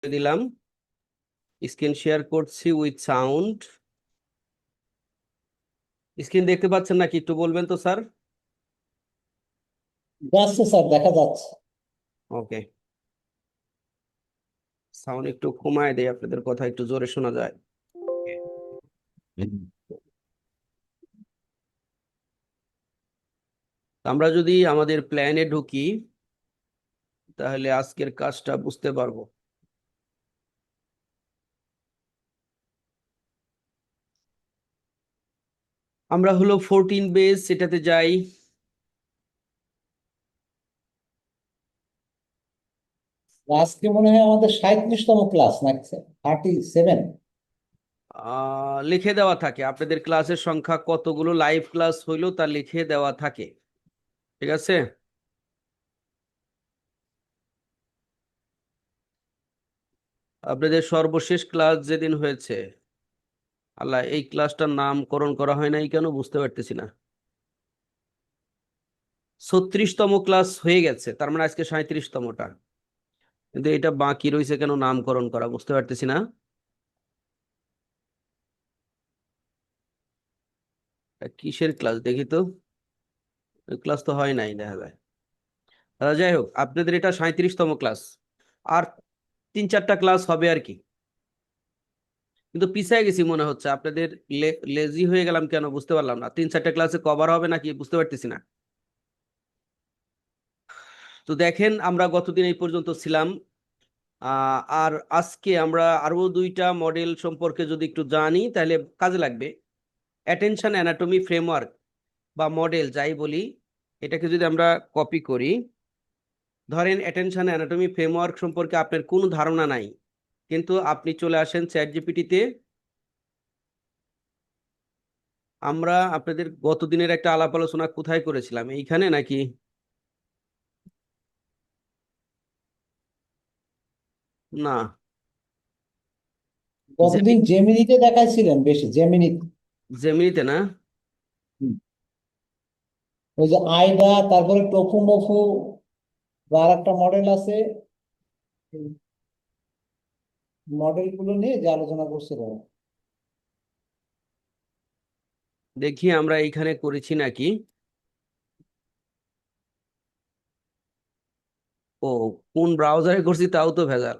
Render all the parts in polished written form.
দিলাম, screen share করছি with sound. Screen দেখতে পাচ্ছেন নাকি একটু বলবেন তো স্যার? যাচ্ছে স্যার, দেখা যাচ্ছে। ওকে, সাউন্ড একটু কমায় দেই, আপনাদের কথা একটু জোরে শোনা যায়। আমরা যদি আমাদের প্ল্যানে ঢুকি তাহলে আজকের কাজটা বুঝতে পারবো। আমরা হলো 14 বেস এটাতে যাই। আজকে মনে হয় আমাদের 37তম ক্লাস নাকি স্যার? 37। লিখে দেওয়া থাকে আপনাদের ক্লাসের সংখ্যা কতগুলো লাইভ ক্লাস হইলো তা লিখে দেওয়া থাকে, ঠিক আছে। আপনাদের সর্বশেষ ক্লাস যেদিন হয়েছে, আল্লাহ এই ক্লাসটার নামকরণ করা হয় নাই কেন বুঝতে পারতেছি না। 36তম ক্লাস হয়ে গেছে, তার মানে আজকে 37তমটা, কিন্তু এটা বাকি রয়েছে কেন নামকরণ করা বুঝতে পারতেছি না। কিসের ক্লাস দেখি তো, ক্লাস তো হয় নাই দেখা যায়। যাই হোক, আপনাদের এটা 37তম ক্লাস, আর 3-4টা ক্লাস হবে আর কি। কিন্তু পিছিয়ে গেছি মনে হচ্ছে আপনাদের। লেজি হয়ে গেলাম কেন বুঝতে পারলাম না, 3-4টা ক্লাসে কভার হবে নাকি বুঝতে পারতেছি না। তো দেখেন, আমরা গতদিন এই পর্যন্ত ছিলাম। আর আজকে আমরা আরো 2টা মডেল সম্পর্কে যদি একটু জানি তাহলে কাজে লাগবে। অ্যাটেনশন অ্যানাটমি ফ্রেমওয়ার্ক বা মডেল যাই বলি, এটাকে যদি আমরা কপি করি, ধরেন অ্যাটেনশন অ্যানাটমি ফ্রেমওয়ার্ক সম্পর্কে আপনার কোনো ধারণা নাই, কিন্তু আপনি চলে আসেন চ্যাট জিপিটিতে। আমরা আপনাদের গতদিনের একটা আলাপ আলোচনা কোথায় করেছিলাম, এইখানে নাকি? না, কতদিন জেমিনি, জেমিনিতে দেখাইছিলেন, বেশি জেমিনিতে। জেমিনিতে না। হুম। ওই যে আইডা, তারপরে টফু মফু, আর একটা মডেল আছে। মডেল গুলো নিয়ে যে আলোচনা করছিলাম। দেখি আমরা এইখানে করেছি নাকি। ও, কোন ব্রাউজারে করছি তাও তো ভেজাল।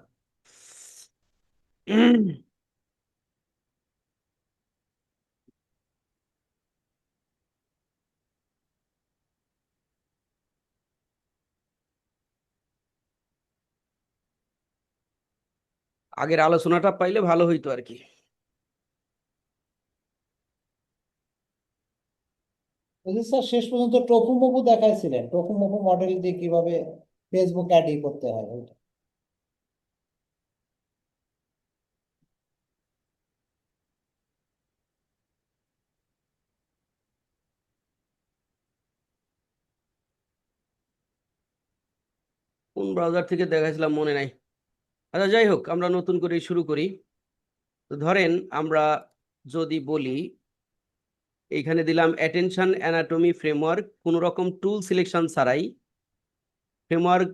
আগের আলোচনাটা পাইলে ভালো হইতো আর কি। ওই যে স্যার শেষ পর্যন্ত টফু মফু দেখাইছিলেন, টফু মফু মডেল দিয়ে কিভাবে ফেসবুক অ্যাড করতে হয় ওইটা। কোন ব্রাউজার থেকে দেখাইছিলাম মনে নাই। আচ্ছা যাই হোক, আমরা নতুন করে শুরু করি। তো ধরেন আমরা যদি বলি, এইখানে দিলাম অ্যাটেনশন অ্যানাটমি ফ্রেমওয়ার্ক, কোনো রকম টুল সিলেকশন ছাড়াই ফ্রেমওয়ার্ক।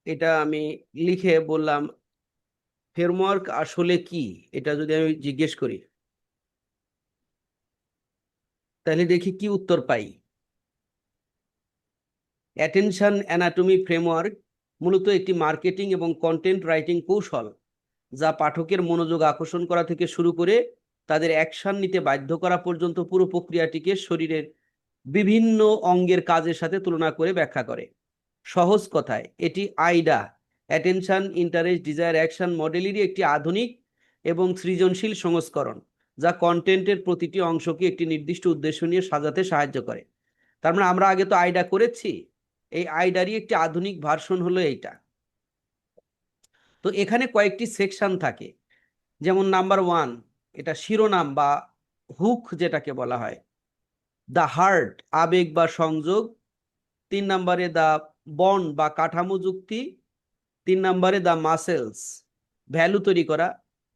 এটা আমি লিখে বললাম ফ্রেমওয়ার্ক আসলে কি, এটা যদি আমি জিজ্ঞেস করি তাহলে দেখি কি উত্তর পাই। অ্যাটেনশন অ্যানাটমি ফ্রেমওয়ার্ক মূলত একটি মার্কেটিং এবং কন্টেন্ট রাইটিং কৌশল, যা পাঠকের মনোযোগ আকর্ষণ করা থেকে শুরু করে তাদের অ্যাকশন নিতে বাধ্য করা পর্যন্ত পুরো প্রক্রিয়াটিকে শরীরের বিভিন্ন অঙ্গের কাজের সাথে তুলনা করে ব্যাখ্যা করে। সহজ কথায় এটি আইডা, অ্যাটেনশন ইন্টারেস্ট ডিজায়ার অ্যাকশন মডেলেরই একটি আধুনিক এবং সৃজনশীল সংস্করণ, যা কন্টেন্টের প্রতিটি অংশকে একটি নির্দিষ্ট উদ্দেশ্য নিয়ে সাজাতে সাহায্য করে। তার মানে আমরা আগে তো আইডা করেছি, এই আইডারই একটি আধুনিক ভার্সন হলো এইটা। তো এখানে কয়েকটি সেকশন থাকে, যেমন নাম্বার 1, এটা শিরোনাম বা হুক যেটাকে বলা হয়। দ্য হার্ট, আবেগ বা সংযোগ। 3 নম্বরে দ্য বন্ড বা কাঠামো যুক্তি। 3 নম্বরে দ্য মাসেলস, ভ্যালু তৈরি করা।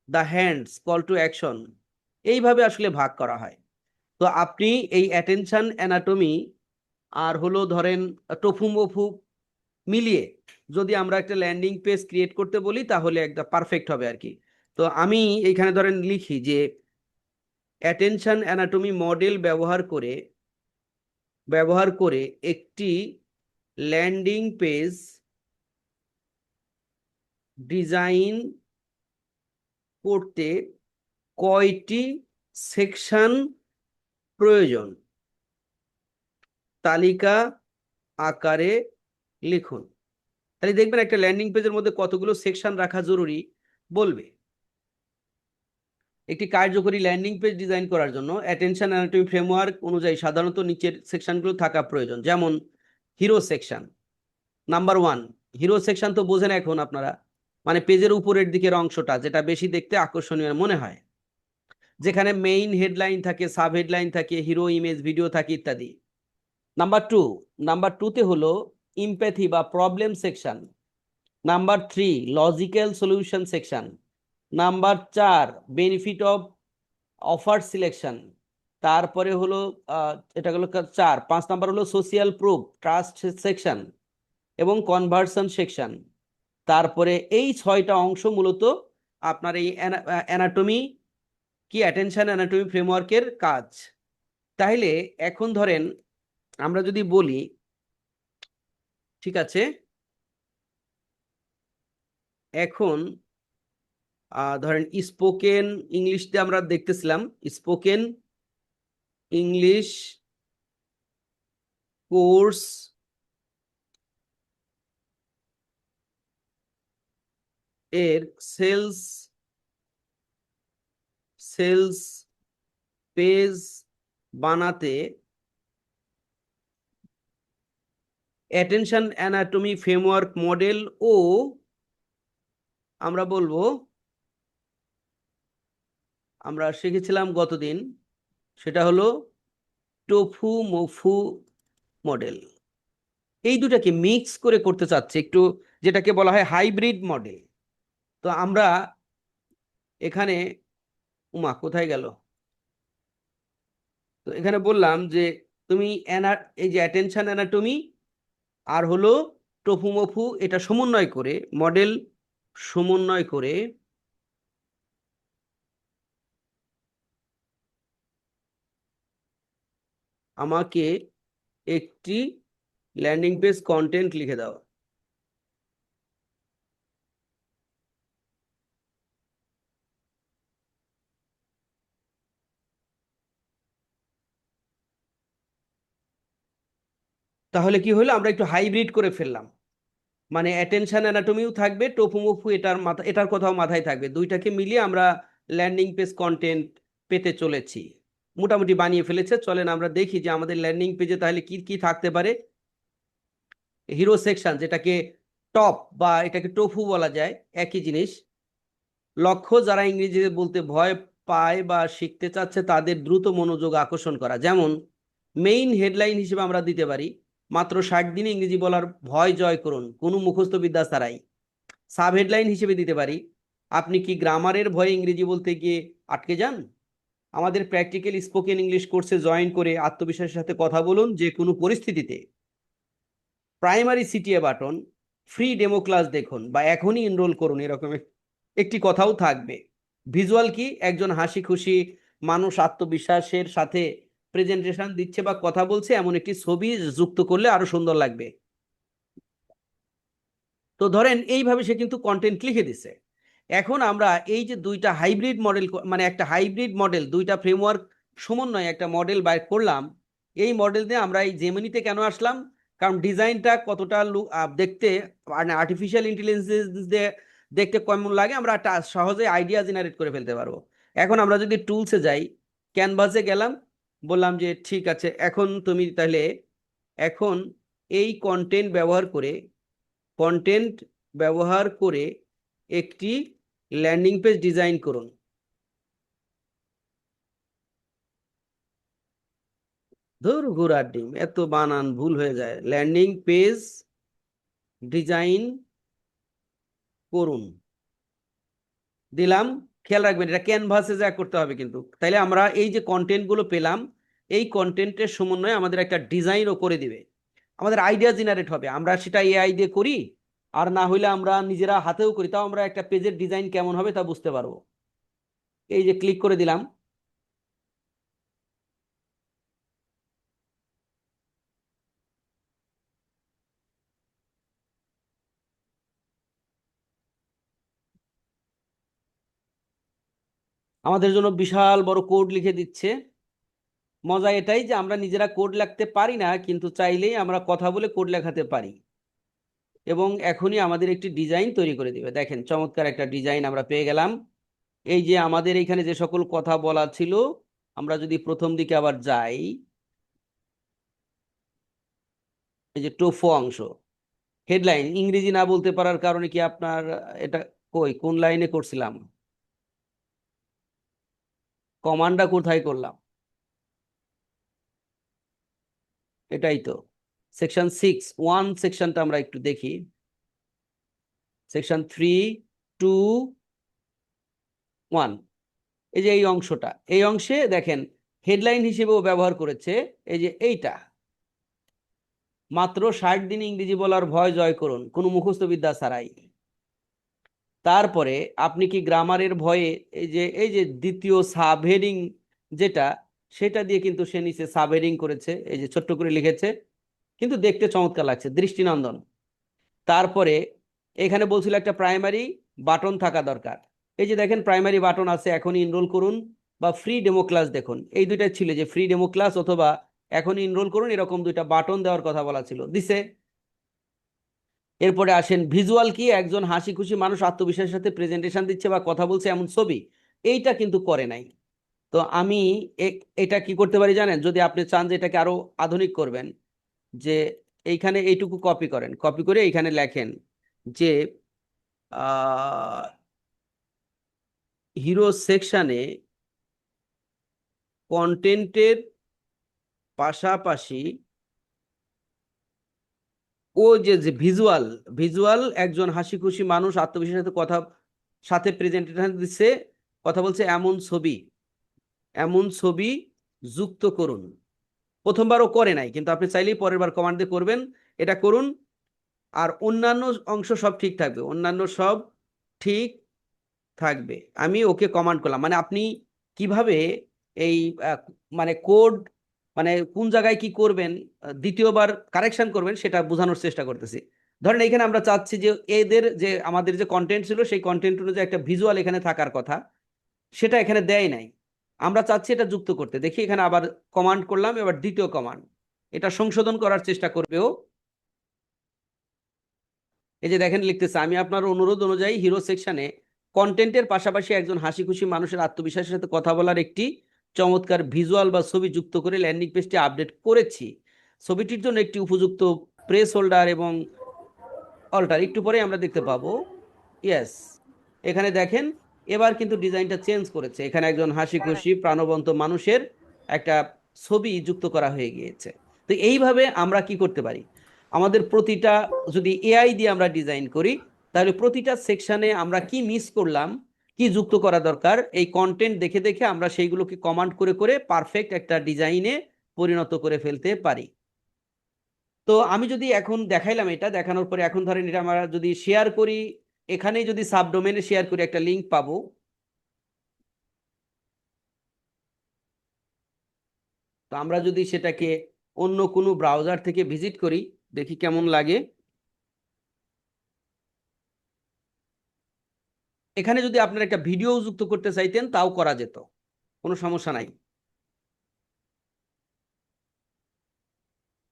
The hands, call to action. এইভাবে আসলে ভাগ করা হয়। তো আপনি এই অ্যাটেনশন অ্যানাটমি আর হলো ধরেন টফু মফু মিলিয়ে যদি আমরা একটা ল্যান্ডিং পেজ ক্রিয়েট করতে বলি তাহলে একদম পারফেক্ট হবে আর কি। তো আমি এইখানে ধরেন লিখি যে অ্যাটেনশন অ্যানাটমি মডেল ব্যবহার করে একটি ল্যান্ডিং পেজ ডিজাইন করতে কয়টি সেকশন প্রয়োজন, তালিকা আকারে লিখুন। তাহলে দেখবেন একটা ল্যান্ডিং পেজের মধ্যে কতগুলো সেকশন রাখা জরুরি বলবে। একটি কার্যকরী ল্যান্ডিং পেজ ডিজাইন করার জন্য অ্যাটেনশন অ্যানাটমি ফ্রেমওয়ার্ক অনুযায়ী সাধারণত নিচের সেকশনগুলো থাকা প্রয়োজন। যেমন hero section. Number 1, hero section তো বোঝেন এখন আপনারা, মানে পেজের উপরের দিকের অংশটা যেটা বেশি দেখতে আকর্ষণীয় মনে হয়, যেখানে মেইন হেডলাইন থাকে, সাব হেডলাইন থাকে, হিরো ইমেজ, ভিডিও থাকে ইত্যাদি। নাম্বার 2তে হলো ইমপ্যাথি বা problem section. Number 3 logical solution section. Number 4 benefit of offer selection. তারপরে হলো এটা হলো 5 নাম্বার হলো সোশিয়াল প্রুফ ট্রাস্ট সেকশন এবং কনভার্সন সেকশন। তারপরে এই 6টা অংশ মূলত আপনার এই অ্যানাটমি কি অ্যাটেনশন অ্যানাটমি ফ্রেমওয়ার্কের কাজ। তাহলে এখন ধরেন আমরা যদি বলি, ঠিক আছে, এখন ধরেন স্পোকেন ইংলিশতে আমরা দেখতেছিলাম স্পোকেন ইংলিশ কোর্স এর সেলস পেজ বানাতে অ্যাটেনশন অ্যানাটমি ফ্রেমওয়ার্ক মডেল ও আমরা বলবো, আমরা শিখেছিলাম গতদিন, সেটা হলো টোফু মোফু মডেল। এই দুটাকে মিক্স করে করতে চাচ্ছে একটু, যেটাকে বলা হয় হাইব্রিড মডেল। তো আমরা এখানে কোথায় গেল, তো এখানে বললাম যে তুমি এই যে অ্যাটেনশন অ্যানাটমি আর হলো টোফু মোফু এটা সমন্বয় করে আমাকে একটি ল্যান্ডিং পেজ কন্টেন্ট লিখে দাও। তাহলে কি হলো, আমরা একটু হাইব্রিড করে ফেললাম, মানে অ্যাটেনশন অ্যানাটমিও থাকবে, টোফুমোফু এটার কথাও মাথায় থাকবে, দুইটাকে মিলিয়ে আমরা ল্যান্ডিং পেজ কন্টেন্ট পেতে চলেছি। মোটামুটি বানিয়ে ফেলেছে। চলেন আমরা দেখি যে আমাদের ল্যান্ডিং পেজে তাহলে কি কি থাকতে পারে। হিরো সেকশন, যেটাকে টপ বা এটাকে টোফু বলা যায়, একই জিনিস। লক্ষ্য, যারা ইংরেজি বলতে ভয় পায় বা শিখতে চাচ্ছে তাদের দ্রুত মনোযোগ আকর্ষণ করা। যেমন মেইন হেডলাইন হিসেবে আমরা দিতে পারি মাত্র 60 দিনে ইংরেজি বলার ভয় জয় করুন কোনো মুখস্থ বিদ্যা ছাড়াই। সাব হেডলাইন হিসেবে দিতে পারি আপনি কি গ্রামারের ভয়ে ইংরেজি বলতে গিয়ে আটকে যান? আমাদের প্র্যাকটিক্যাল স্পোকেন ইংলিশ কোর্সে জয়েন করে আত্মবিশ্বাসের সাথে কথা বলুন যে কোনো পরিস্থিতিতে। Primary CTA button, free demo class দেখুন বা এখনই এনরোল করুন, এরকম একটি কথাও থাকবে। ভিজুয়াল কি, একজন হাসি খুশি মানুষ আত্মবিশ্বাসের সাথে প্রেজেন্টেশন দিচ্ছে বা কথা বলছে এমন একটি ছবি যুক্ত করলে আরো সুন্দর লাগবে। তো ধরেন এইভাবে সে কিন্তু কন্টেন্ট লিখে দিছে। এখন আমরা এই যে দুইটা হাইব্রিড মডেল, মানে একটা হাইব্রিড মডেল, দুইটা ফ্রেমওয়ার্ক সমন্বয়ে একটা মডেল বাইর করলাম। এই মডেল দিয়ে আমরা এই জেমিনিতে কেন আসলাম, কারণ ডিজাইনটা কতটা দেখতে, মানে আর্টিফিশিয়াল ইন্টেলিজেন্স দিয়ে দেখতে কেমন লাগে আমরা একটা সহজে আইডিয়া জেনারেট করে ফেলতে পারবো। এখন আমরা যদি টুলসে যাই, ক্যানভাসে গেলাম, বললাম যে ঠিক আছে এখন তুমি তাহলে এখন এই কন্টেন্ট ব্যবহার করে একটি ল্যান্ডিং পেজ ডিজাইন করুন। ধুর ঘোড়ার ডিম, এত বানান ভুল হয়ে যায়। ল্যান্ডিং পেজ ডিজাইন করুন দিলাম। খেয়াল রাখবেন এটা ক্যানভাসে যা করতে হবে কিন্তু। তাইলে আমরা এই যে কন্টেন্ট গুলো পেলাম, এই কন্টেন্টের সমন্বয়ে আমাদের একটা ডিজাইনও করে দিবে। আমাদের আইডিয়া জেনারেট হবে, আমরা সেটা এআই দিয়ে করি, আর না হইলে আমরা নিজেরা হাতেও করি, তাও আমরা একটা পেজের ডিজাইন কেমন হবে তা বুঝতে পারবো। এই যে ক্লিক করে দিলাম, আমাদের জন্য বিশাল বড় কোড লিখে দিচ্ছে। মজা এটাই যে আমরা নিজেরা কোড লিখতে পারি না, কিন্তু চাইলেই আমরা কথা বলে কোড লেখাতে পারি, এবং এখনই আমাদের একটি ডিজাইন তৈরি করে দিবে। দেখেন চমৎকার একটা ডিজাইন আমরা পেয়ে গেলাম। এই যে আমাদের এখানে যে সকল কথা বলা ছিল, আমরা যদি প্রথম দিকে আবার যাই, এই যে টোফো অংশ, হেডলাইন ইংরেজি না বলতে পারার কারণে কি আপনার এটা কোন লাইনে করছিলাম, কমান্ডটা কোথায় করলাম, এটাই তো সেকশন 6 সেকশনটা আমরা একটু দেখি। সেকশন 3 2 1, এই যে এই অংশটা, এই অংশে দেখেন হেডলাইন হিসেবেও ব্যবহার করেছে এই যে এইটা, মাত্র 60 দিন ইংরেজি বলার ভয় জয় করুন, কোনো মুখস্থ বিদ্যা ছাড়াই। তারপরে আপনি কি গ্রামারের ভয়ে, এই যে দ্বিতীয় সাবহেডিং যেটা, সেটা দিয়ে কিন্তু সে নিচে সাবহেডিং করেছে, এই যে ছোট্ট করে লিখেছে, কিন্তু দেখতে চমৎকার লাগছে, দৃষ্টিনন্দন। তারপরে এখানে বলছিল একটা প্রাইমারি বাটন থাকা দরকার, এই যে দেখেন প্রাইমারি বাটন আছে, এখনই এনরোল করুন বা ফ্রি ডেমো ক্লাস, দেখুন এই দুইটা ছিল, যে ফ্রি ডেমো ক্লাস অথবা এখনই এনরোল করুন, এরকম দুইটা বাটন দেওয়ার কথা বলা ছিল, দিছে। এরপরে আসেন ভিজুয়াল কি, একজন হাসি খুশি মানুষ আত্মবিশ্বাসের সাথে প্রেজেন্টেশন দিচ্ছে বা কথা বলছে এমন ছবি, এইটা কিন্তু করে নাই। তো আমি এটা কি করতে পারি জানেন, যদি আপনি চান যে এটাকে আরো আধুনিক করবেন, যে এইখানে এইটুকু কপি করেন, কপি করে এইখানে লেখেন যে হিরো সেকশনে কন্টেন্টের পাশাপাশি ও যে যে ভিজুয়াল, ভিজুয়াল একজন হাসি খুশি মানুষ আত্মবিশ্বাসের সাথে কথা, সাথে প্রেজেন্টেশন দিচ্ছে, কথা বলছে এমন ছবি যুক্ত করুন। প্রথমবারও করে নাই, কিন্তু আপনি চাইলেই পরের বার কমান্ড দিয়ে করবেন, এটা করুন। আর অন্যান্য অংশ সব ঠিক থাকবে, অন্যান্য সব ঠিক থাকবে। আমি ওকে কমান্ড করলাম, মানে আপনি কিভাবে এই আহ, মানে কোড, মানে কোন জায়গায় কি করবেন, দ্বিতীয়বার কারেকশন করবেন, সেটা বোঝানোর চেষ্টা করতেছি। ধরেন এখানে আমরা চাচ্ছি যে এদের যে আমাদের যে কন্টেন্ট ছিল, সেই কন্টেন্ট অনুযায়ী একটা ভিজুয়াল এখানে থাকার কথা, সেটা এখানে দেয় নাই, আমরা চাচ্ছি এটা যুক্ত করতে। দেখি এখানে আবার কমান্ড করলাম, এবার দ্বিতীয় কমান্ড, এটা সংশোধন করার চেষ্টা করবেও। এই যে দেখেন লিখতেছে, আমি আপনার অনুরোধ অনুযায়ী হিরো সেকশনে কন্টেন্টের পাশাপাশি একজন হাসি খুশি মানুষের আত্মবিশ্বাসের সাথে কথা বলার একটি চমৎকার ভিজুয়াল বা ছবি যুক্ত করে ল্যান্ডিং পেজটি আপডেট করেছি। ছবিটির জন্য একটি উপযুক্ত প্রেস হোল্ডার এবং অল্টার, একটু পরে আমরা দেখতে পাবো। ইয়েস, এখানে দেখেন এবার কিন্তু ডিজাইনটা চেঞ্জ করেছে, এখানে একজন হাসি খুশি প্রাণবন্ত মানুষের একটা ছবি যুক্ত করা হয়ে গিয়েছে। তো এইভাবে আমরা কি করতে পারি, আমাদের প্রতিটা, যদি এআই দিয়ে আমরা ডিজাইন করি, তাহলে প্রতিটা সেকশনে আমরা কি মিস করলাম, কি যুক্ত করা দরকার, এই কন্টেন্ট দেখে দেখে আমরা সেইগুলোকে কমান্ড করে করে পারফেক্ট একটা ডিজাইনে পরিণত করে ফেলতে পারি। তো আমি যদি এখন দেখাইলাম, এটা দেখানোর পরে এখন ধরেন এটা আমরা যদি শেয়ার করি, এখানেই যদি সাবডোমেনে শেয়ার করি, একটা লিংক পাবো। তো আমরা যদি সেটাকে অন্য কোনো ব্রাউজার থেকে ভিজিট করি, দেখি কেমন লাগে। এখানে যদি আপনার একটা ভিডিও যুক্ত করতে চাইতেন, তাও করা যেত, কোনো সমস্যা নাই।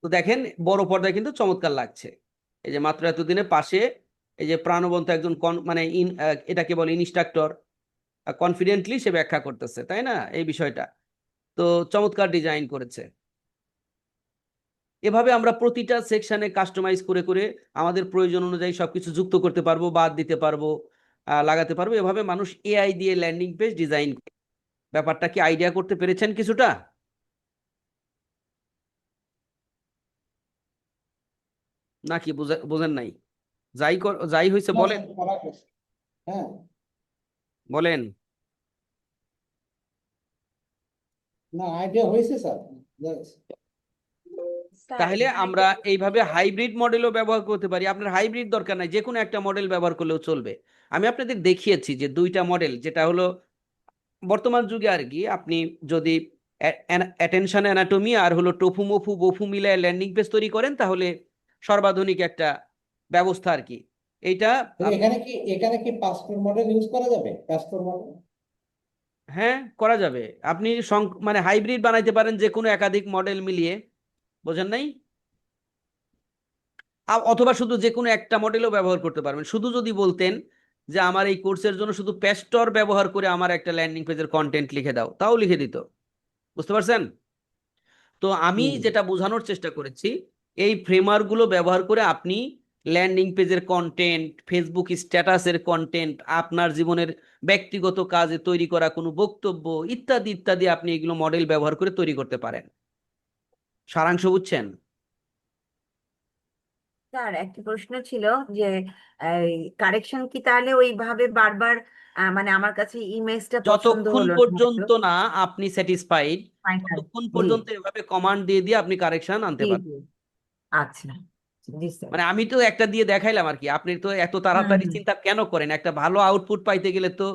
তো দেখেন বড় পর্দায় কিন্তু চমৎকার লাগছে। এই যে মাত্র এতদিনে পাশে এই যে প্রাণবন্ত একজন মানে এটাকে বলে ইনস্ট্রাক্টর, কনফিডেন্টলি সে ব্যাখ্যা করতেছে, তাই না এই বিষয়টা। তো চমৎকার ডিজাইন করেছে। এভাবে আমরা প্রতিটা সেকশনে কাস্টমাইজ করে করে আমাদের প্রয়োজন অনুযায়ী সবকিছু যুক্ত করতে পারবো, বাদ দিতে পারবো, লাগাতে পারবো। এভাবে মানুষ এআই দিয়ে ল্যান্ডিং পেজ ডিজাইন। ব্যাপারটা কি আইডিয়া করতে পেরেছেন কিছুটা, নাকি বোঝেন নাই? যাই হয়েছে না বলেন, স্যার, করা গেছে। হ্যাঁ, বলেন। না আইডিয়া হয়েছে স্যার। Yes. স্যার তাহলে এখানে আমরা একটা প্রশ্ন এইভাবে ছিল। হাইব্রিড মডেলও ব্যবহার করতে পারি। আপনার হাইব্রিড দরকার নাই, যে কোনো একটা মডেল ব্যবহার করলেও চলবে। আমি আপনাদের দেখিয়েছি যে দুইটা মডেল, যেটা হলো বর্তমান যুগে আর কি, আপনি যদি অ্যাটেনশন অ্যানাটমি আর হলো টোফু মোফু বফু মিলায় ল্যান্ডিং পেজ তৈরি করেন, তাহলে সর্বাধুনিক একটা ব্যবস্থা আর কি এইটা। তাহলে এখানে কি পাসপোর্ট মডেল ইউজ করা যাবে, পাসপোর্ট মডেল? হ্যাঁ, করা যাবে। আপনি মানে হাইব্রিড বানাইতে পারেন যে কোনো একাধিক মডেল মিলিয়ে। বোঝেন নাই? অথবা শুধু যে কোনো একটা মডেলও ব্যবহার করতে পারবেন। শুধু যদি বলতেন যে আমার এই কোর্সের জন্য শুধু প্যাস্টর ব্যবহার করে আমার একটা ল্যান্ডিং পেজের কন্টেন্ট লিখে দাও, তাও লিখে দিত। বুঝতে পারছেন? তো আমি হুম। যেটা বোঝানোর চেষ্টা করেছি, এই ফ্রেমওয়ার্ক গুলো ব্যবহার করে আপনি ল্যান্ডিং পেজের কন্টেন্ট, ফেসবুক স্ট্যাটাসের কন্টেন্ট, আপনার জীবনের ব্যক্তিগত কাজে তৈরি করা কোনো বক্তব্য ইত্যাদি ইত্যাদি, আপনি এগুলো মডেল ব্যবহার করে তৈরি করতে পারেন। সারাংশ বুঝছেন? স্যার একটা প্রশ্ন ছিল যে কারেকশন কি তাহলে ওইভাবে বারবার মানে আমার কাছে ইমেজটা পছন্দ যতক্ষণ হলো না হয়তো। পর্যন্ত না আপনি স্যাটিসফাইড, ফাইনাল। ততক্ষণ জি পর্যন্ত এভাবে কমান্ড দিয়ে দিয়ে আপনি কারেকশন আনতে জি পারবেন। জি। আচ্ছা। জি স্যার। মানে আমি তো একটা দিয়ে দেখাইলাম আর কি। আপনি তো এত হুম তাড়াতাড়ি হুম চিন্তা কেন করেন? একটা ভালো আউটপুট পাইতে গেলে তো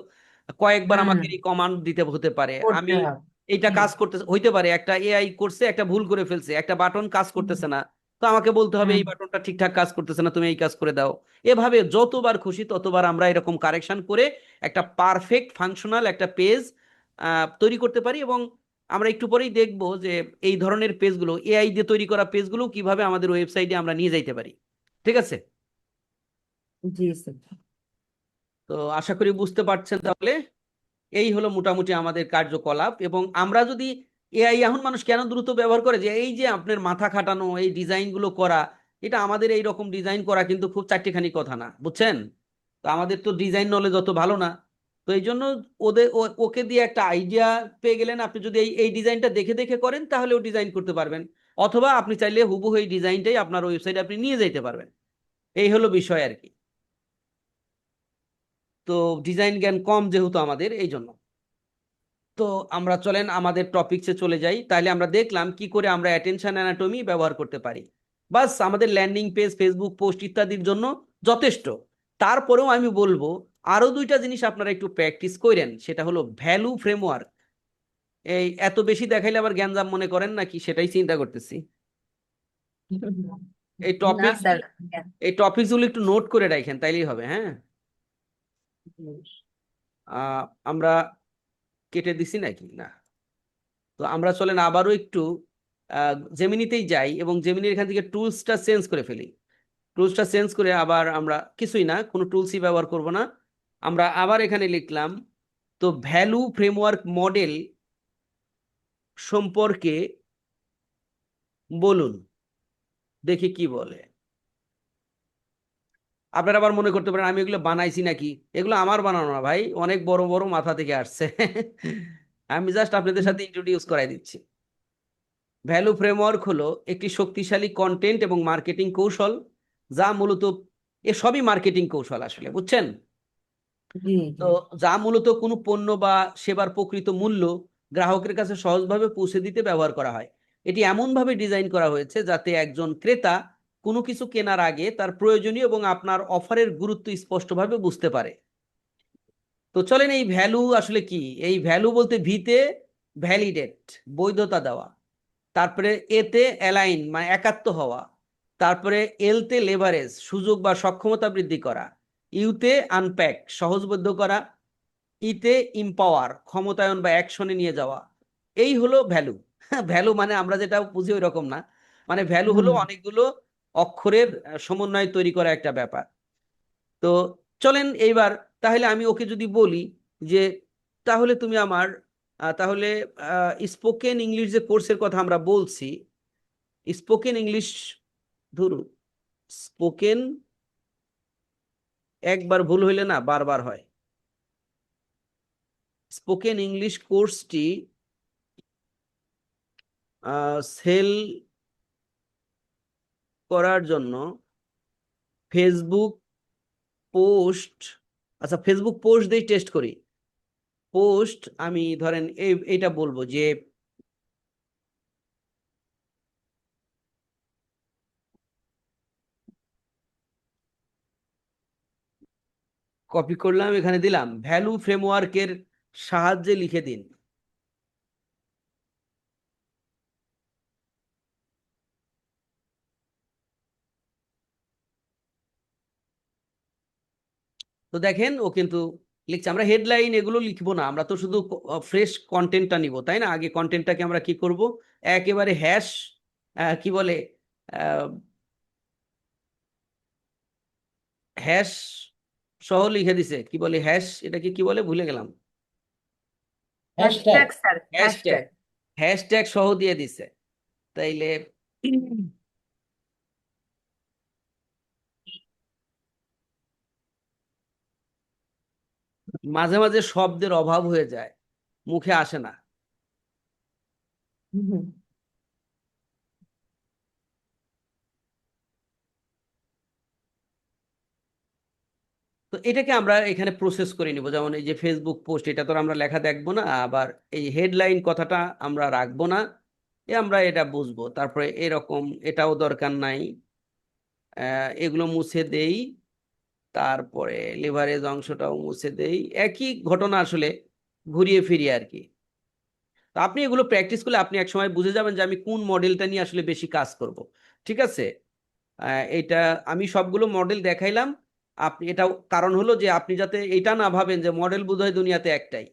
কয়েকবার হুম আমাকে হুম, কমান্ড দিতে হতে পারে। করতে আমি হবে। এইটা জি। কাজ করতে হইতে পারে, একটা এআই করছে, একটা ভুল করে ফেলছে, একটা বাটন কাজ হুম করতেছে না, তো আমাকে বলতে হবে হুম, এই বাটনটা ঠিকঠাক কাজ করতেছে না, তুমি এই কাজ করে দাও। এভাবে যতবার খুশি ততবার আমরা এরকম কারেকশন করে একটা পারফেক্ট ফাংশনাল একটা পেজ তৈরি করতে পারি। এবং আমরা একটু পরেই দেখবো যে এই ধরনের পেজগুলো, এআই দিয়ে তৈরি করা পেজগুলো কিভাবে আমাদের ওয়েবসাইটে আমরা নিয়ে যাইতে পারি। ঠিক আছে? জি স্যার। তো আশা করি বুঝতে পারছেন। তাহলে এই হলো মোটামুটি আমাদের কার্যকলাপ। এবং আমরা যদি এআই, এখন মানুষ কেন দ্রুত ব্যবহার করে, যে এই যে আপনার মাথা খাটানো এই ডিজাইন গুলো করা, এটা আমাদের এই রকম ডিজাইন করা কিন্তু খুব চারটিখানি কথা না, বুঝছেন? তো আমাদের তো ডিজাইন নলেজ অত ভালো না। তো এই জন্য ওকে দিয়ে একটা আইডিয়া পেয়ে গেলেন, আপনি যদি এই এই ডিজাইনটা দেখে দেখে করেন তাহলে ও ডিজাইন করতে পারবেন। অথবা আপনি চাইলে হুবহু এই ডিজাইনটাই আপনার ওয়েবসাইটে আপনি নিয়ে যাইতে পারবেন। এই হলো বিষয় আর কি। তো ডিজাইন জ্ঞান কম যেহেতু আমাদের, এই জন্য। তো আমরা চলেন আমাদের টপিকসে চলে যাই। তাহলে আমরা দেখলাম কি করে আমরা অ্যাটেনশন অ্যানাটমি ব্যবহার করতে পারি। বাস আমাদের ল্যান্ডিং পেজ, ফেসবুক পোস্ট ইত্যাদির জন্য যথেষ্ট। তারপরেও আমি বলবো আরো দুইটা জিনিস আপনারা একটু প্র্যাকটিস করেন, সেটা হলো ভ্যালু ফ্রেমওয়ার্ক। এই এত বেশি দেখাইলে আবার জ্ঞানজাম মনে করেন নাকি, সেটাই চিন্তা করতেছি। এই না টপিকস স্যার। এই টপিকস গুলো একটু নোট করে রাখেন, তাইলেই হবে। হ্যাঁ, আমরা কেটে দিছি নাকি না? তো আমরা চলেন আবারও একটু জেমিনিতেই যাই এবং জেমিনির এখান থেকে টুলসটা চেঞ্জ করে ফেলি। টুলসটা চেঞ্জ করে আবার আমরা কিছুই না, কোনো টুলসই ব্যবহার করব না। আমরা আবার এখানে লিখলাম, তো ভ্যালু ফ্রেমওয়ার্ক মডেল সম্পর্কে বলুন, দেখি কি বলে। আপনারা আবার মনে করতে পারেন আমি এগুলো বানাইছি নাকি। এগুলো আমার বানানো না ভাই, অনেক বড় বড় মাথা থেকে আসছে। আমি জাস্ট আপনাদের সাথে ইন্ট্রোডিউস করাই দিচ্ছি। ভ্যালু ফ্রেমওয়ার্ক হলো একটি শক্তিশালী কন্টেন্ট এবং মার্কেটিং কৌশল, যা মূলত, সবই মার্কেটিং কৌশল আসলে, বুঝছেন? জি তো জি। যা মূলত কোনো পণ্য বা সেবার প্রকৃত মূল্য গ্রাহকের কাছে সহজভাবে পৌঁছে দিতে ব্যবহার করা হয়। এটি এমনভাবে ডিজাইন করা হয়েছে যাতে একজন ক্রেতা কোনো কিছু কেনার আগে তার প্রয়োজনীয় এবং আপনার অফারের গুরুত্ব স্পষ্টভাবে বুঝতে পারে। তো চলেন, এই ভ্যালু আসলে কি? এই ভ্যালু বলতে ভিতে ভ্যালিডেট, বৈধতা দেওয়া। তারপরে এতে অ্যালাইন মানে একাত্ম হওয়া। তারপরে এলতে লেভারেজ, সুযোগ বা সক্ষমতা বৃদ্ধি করা। ইউতে আনপ্যাক, সহজবোধ্য করা। ইতে ইম্পাওয়ার, ক্ষমতায়ন বা অ্যাকশনে নিয়ে যাওয়া। এই হলো ভ্যালু। ভ্যালু মানে আমরা যেটা বুঝি ওই রকম না। মানে ভ্যালু হলো হুম। অনেকগুলো অক্ষরের সমন্বয় তৈরি করা একটা ব্যাপার। তো চলেন এইবার, তাহলে আমি ওকে যদি বলি যে তাহলে তুমি আমার তাহলে স্পোকেন ইংলিশ যে কোর্সের কথা আমরা বলছি, স্পোকেন ইংলিশ, ধরুন স্পোকেন, একবার ভুল হইলে না বারবার হয়। স্পোকেন ইংলিশ কোর্সটি সেল করার জন্য ফেসবুক পোস্ট, আচ্ছা ফেসবুক পোস্ট দিয়ে টেস্ট করি। পোস্ট আমি ধরেন এইটা বলবো যে কপি করলাম, এখানে দিলাম, ভ্যালু ফ্রেমওয়ার্কের সাহায্যে লিখে দিন। তো দেখেন ও কিন্তু লিখছে। আমরা হেডলাইন এগুলো লিখবো না, আমরা তো শুধু ফ্রেশ কন্টেন্টটা নিব, তাই না? আগে কন্টেন্টটাকে আমরা কি করব, একেবারে হ্যাশ কি বলে হ্যাশ সহ লিখে দিছে। কি বলে হ্যাশ, এটাকে কি বলে ভুলে গেলাম। Hashtag. Hashtag sir, hashtag, hashtag. Hashtag সহ দিয়ে দিছে। তাইলে মাঝে মাঝে শব্দের অভাব হয়ে যায়, মুখে আসে না। তো এটাকে আমরা এখানে প্রসেস করে নিব। যেমন এই যে ফেসবুক পোস্ট, এটা তো আর আমরা লেখা দেখবো না, আবার এই হেডলাইন কথাটা আমরা রাখবো না, আমরা এটা বুঝবো। তারপরে এরকম এটাও দরকার নাই, এগুলো মুছে দেই। তারপরে লিভারেজ অংশটাও মুছে দেই। একই ঘটনা আসলে, ঘুরিয়ে ফিরিয়ে আর কি। তো আপনি এগুলো প্র্যাকটিস করলে আপনি একসময় বুঝে যাবেন যে আমি কোন মডেলটা নিয়ে আসলে বেশি কাজ করব। ঠিক আছে? এটা আমি সবগুলো মডেল দেখাইলাম। আপনি এটাও কারণ হলো যে আপনি যাতে এটা না ভাবেন যে মডেল বোধহয় দুনিয়াতে একটাই।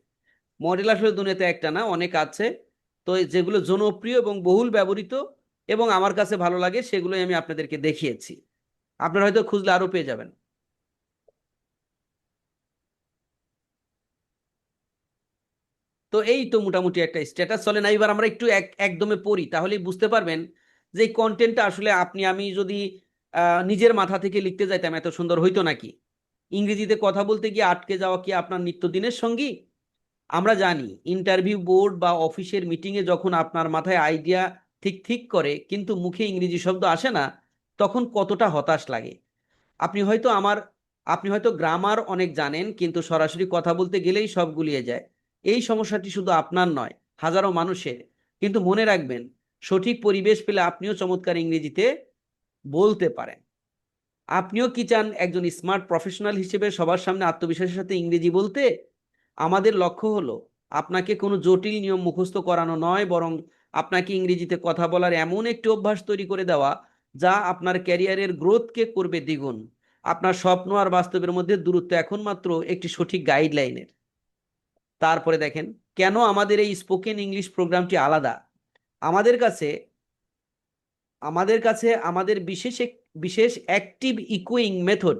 মডেল আসলে দুনিয়াতে একটা না, অনেক আছে। তো যেগুলো জনপ্রিয় এবং বহুল ব্যবহৃত এবং আমার কাছে ভালো লাগে সেগুলোই আমি আপনাদেরকে দেখিয়েছি। আপনারা হয়তো খুঁজলে আরো পেয়ে যাবেন। তো এই তো মোটামুটি একটা স্ট্যাটাস চলে না। এবার আমরা একটু একদমে পড়ি, তাহলেই বুঝতে পারবেন যে এই কন্টেন্টটা আসলে আপনি আমি যদি নিজের মাথা থেকে লিখতে যাইতাম এত সুন্দর হইতো নাকি? ইংরেজিতে কথা বলতে গিয়ে আটকে যাওয়া কি আপনার নিত্যদিনের সঙ্গী? আমরা জানি ইন্টারভিউ বোর্ড বা অফিসের মিটিংয়ে যখন আপনার মাথায় আইডিয়া ঠিক ঠিক করে কিন্তু মুখে ইংরেজি শব্দ আসে না, তখন কতটা হতাশ লাগে। আপনি হয়তো আমার আপনি হয়তো গ্রামার অনেক জানেন কিন্তু সরাসরি কথা বলতে গেলেই সব গুলিয়ে যায়। এই সমস্যাটি শুধু আপনার নয়, হাজারো মানুষের। কিন্তু মনে রাখবেন, সঠিক পরিবেশ পেলে আপনিও চমৎকার ইংরেজিতে বলতে পারেন। আপনিও কি চান একজন স্মার্ট প্রফেশনাল হিসেবে সবার সামনে আত্মবিশ্বাসের সাথে ইংরেজি বলতে? আমাদের লক্ষ্য হলো আপনাকে কোনো জটিল নিয়ম মুখস্থ করানো নয়, বরং আপনাকে ইংরেজিতে কথা বলার এমন একটি অভ্যাস তৈরি করে দেওয়া যা আপনার ক্যারিয়ারের গ্রোথকে করবে দ্বিগুণ। আপনার স্বপ্ন আর বাস্তবের মধ্যে দূরত্ব এখন মাত্র একটি সঠিক গাইডলাইনের। তারপরে দেখেন কেন আমাদের এই স্পোকেন ইংলিশ প্রোগ্রামটি আলাদা। আমাদের কাছে আমাদের বিশেষ অ্যাক্টিভ ইকোয়িং মেথড,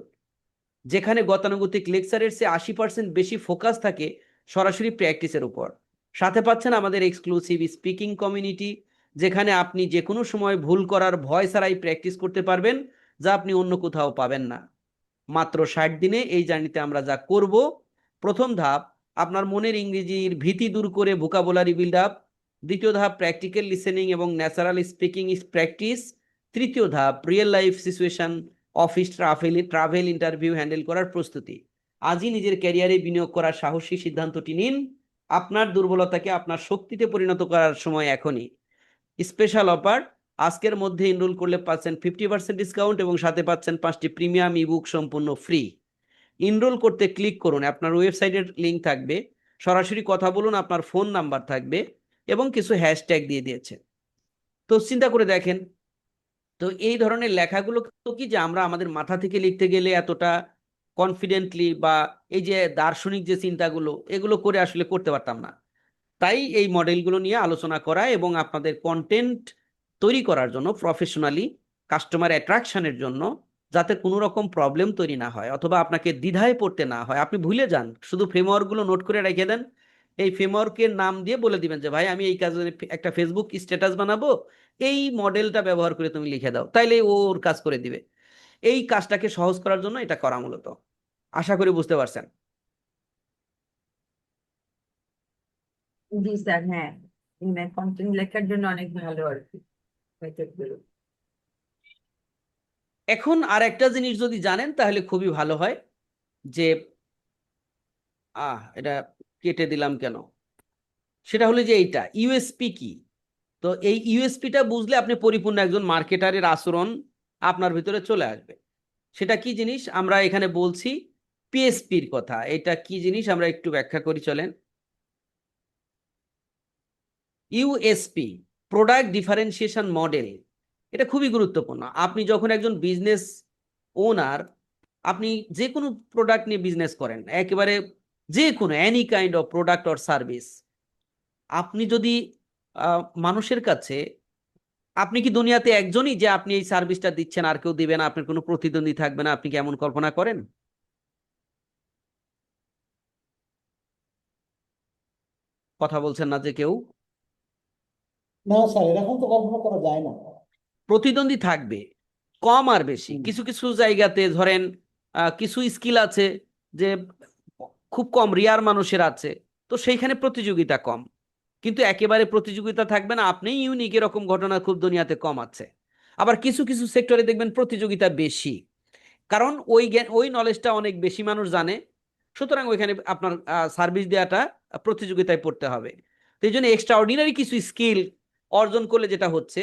যেখানে গতানুগতিক লেকচারের চেয়ে 80% বেশি ফোকাস থাকে সরাসরি প্র্যাকটিসের উপর। সাথে পাচ্ছেন আমাদের এক্সক্লুসিভ স্পিকিং কমিউনিটি, যেখানে আপনি যে কোনো সময় ভুল করার ভয় ছাড়াই প্র্যাকটিস করতে পারবেন, যা আপনি অন্য কোথাও পাবেন না। মাত্র 60 দিনে এই জার্নিতে আমরা যা করব: প্রথম ধাপ, আপনার মনের ইংরেজির ভীতি দূর করে ভোকাবুলারি বিল্ড আপ। দ্বিতীয় ধাপ, প্র্যাকটিক্যাল লিসেনিং এবং ন্যাচারাল স্পিকিং প্র্যাকটিস। তৃতীয় ধাপ, real life situation, office travel interview handle করার প্রস্তুতি। আজই নিজের ক্যারিয়ারে বিনিয়োগ করার সাহসী সিদ্ধান্তটি নিন। আপনার দুর্বলতাকে আপনার শক্তিতে পরিণত করার সময় এখনই। স্পেশাল অফার, আজকের মধ্যে এনরোল করলে পাচ্ছেন 50% ডিসকাউন্ট এবং সাথে পাচ্ছেন 5টি প্রিমিয়াম ইবুক সম্পূর্ণ ফ্রি। এনরোল করতে ক্লিক করুন, আপনার ওয়েবসাইটের লিংক থাকবে, সরাসরি কথা বলুন, আপনার ফোন নাম্বার থাকবে এবং কিছু হ্যাশট্যাগ দিয়ে দিয়েছে। তো চিন্তা করে দেখেন, তো এই ধরনের লেখাগুলো তো কি যে আমরা আমাদের মাথা থেকে লিখতে গেলে এতটা কনফিডেন্টলি বা এই যে দার্শনিক যে চিন্তাগুলো এগুলো করে আসলে করতে পারতাম না। তাই এই মডেলগুলো নিয়ে আলোচনা করা এবং আপনাদের কন্টেন্ট তৈরি করার জন্য প্রফেশনালি, কাস্টমার অ্যাট্রাকশনের জন্য, যাতে কোনো রকম প্রবলেম তৈরি না হয় অথবা আপনাকে দ্বিধায় পড়তে না হয়। আপনি ভুলে যান, শুধু ফ্রেমওয়ার্কগুলো নোট করে রেখে দেন। এই ফ্রেমওয়ার্কের নাম দিয়ে বলে দিবেন যে ভাই আমি এই কাজে একটা ফেসবুক স্ট্যাটাস বানাবো, এই মডেলটা ব্যবহার করে তুমি লিখে দাও, তাইলে ও ওর কাজ করে দিবে। এই কাজটাকে সহজ করার জন্য এটা করা মূলত। আশা করি বুঝতে পারছেন। জি স্যার, হ্যাঁ। কন্টেন্ট লেখার জন্য অনেক ভালো আর কি মেথড গুলো। এখন আর একটা জিনিস যদি জানেন তাহলে খুবই ভালো হয়, যে এটা কেটে দিলাম কেন, সেটা হলো যে এইটা ইউএসপি কি। তো এই ইউএসপিটা বুঝলে আপনি পরিপূর্ণ একজন মার্কেটারের আচরণ আপনার ভিতরে চলে আসবে। সেটা কি জিনিস আমরা এখানে বলছি, পিএসপির কথা, এটা কি জিনিস আমরা একটু ব্যাখ্যা করি চলেন। ইউএসপি, প্রোডাক্ট ডিফারেন্সিয়েশন মডেল, এটা খুবই গুরুত্বপূর্ণ। আপনি যখন একজন বিজনেস ওনার, আপনি যে কোনো প্রোডাক্ট নিয়ে বিজনেস করেন, একেবারে যে কোনো any kind of product or service, আপনি যদি মানুষের কাছে, আপনি কি দুনিয়াতে একজনই যে আপনি এই সার্ভিসটা দিচ্ছেন আর কেউ দিবে না, আপনার কোনো প্রতিদ্বন্দ্বী থাকবে না, আপনি কি এমন কল্পনা করেন? কথা বলছেন না যে কেউ? না স্যার, এরকম তো কল্পনা করা যায় না। প্রতিদ্বন্দ্বী থাকবে, কম আর বেশি। হুম। কিছু কিছু জায়গাতে ধরেন কিছু স্কিল আছে যে খুব কম রিয়ার মানুষের আছে, তো সেইখানে প্রতিযোগিতা কম। কিন্তু একেবারে প্রতিযোগিতা থাকবে না, আপনি ইউনিক, এরকম ঘটনা খুব দুনিয়াতে কম আছে। আবার কিছু কিছু সেক্টরে দেখবেন প্রতিযোগিতা বেশি, কারণ ওই জ্ঞান, ওই নলেজটা অনেক বেশি মানুষ জানে, সুতরাং ওইখানে আপনার সার্ভিস দেওয়াটা প্রতিযোগিতায় পড়তে হবে। তো এই জন্য এক্সট্রাঅর্ডিনারি কিছু স্কিল অর্জন করলে যেটা হচ্ছে,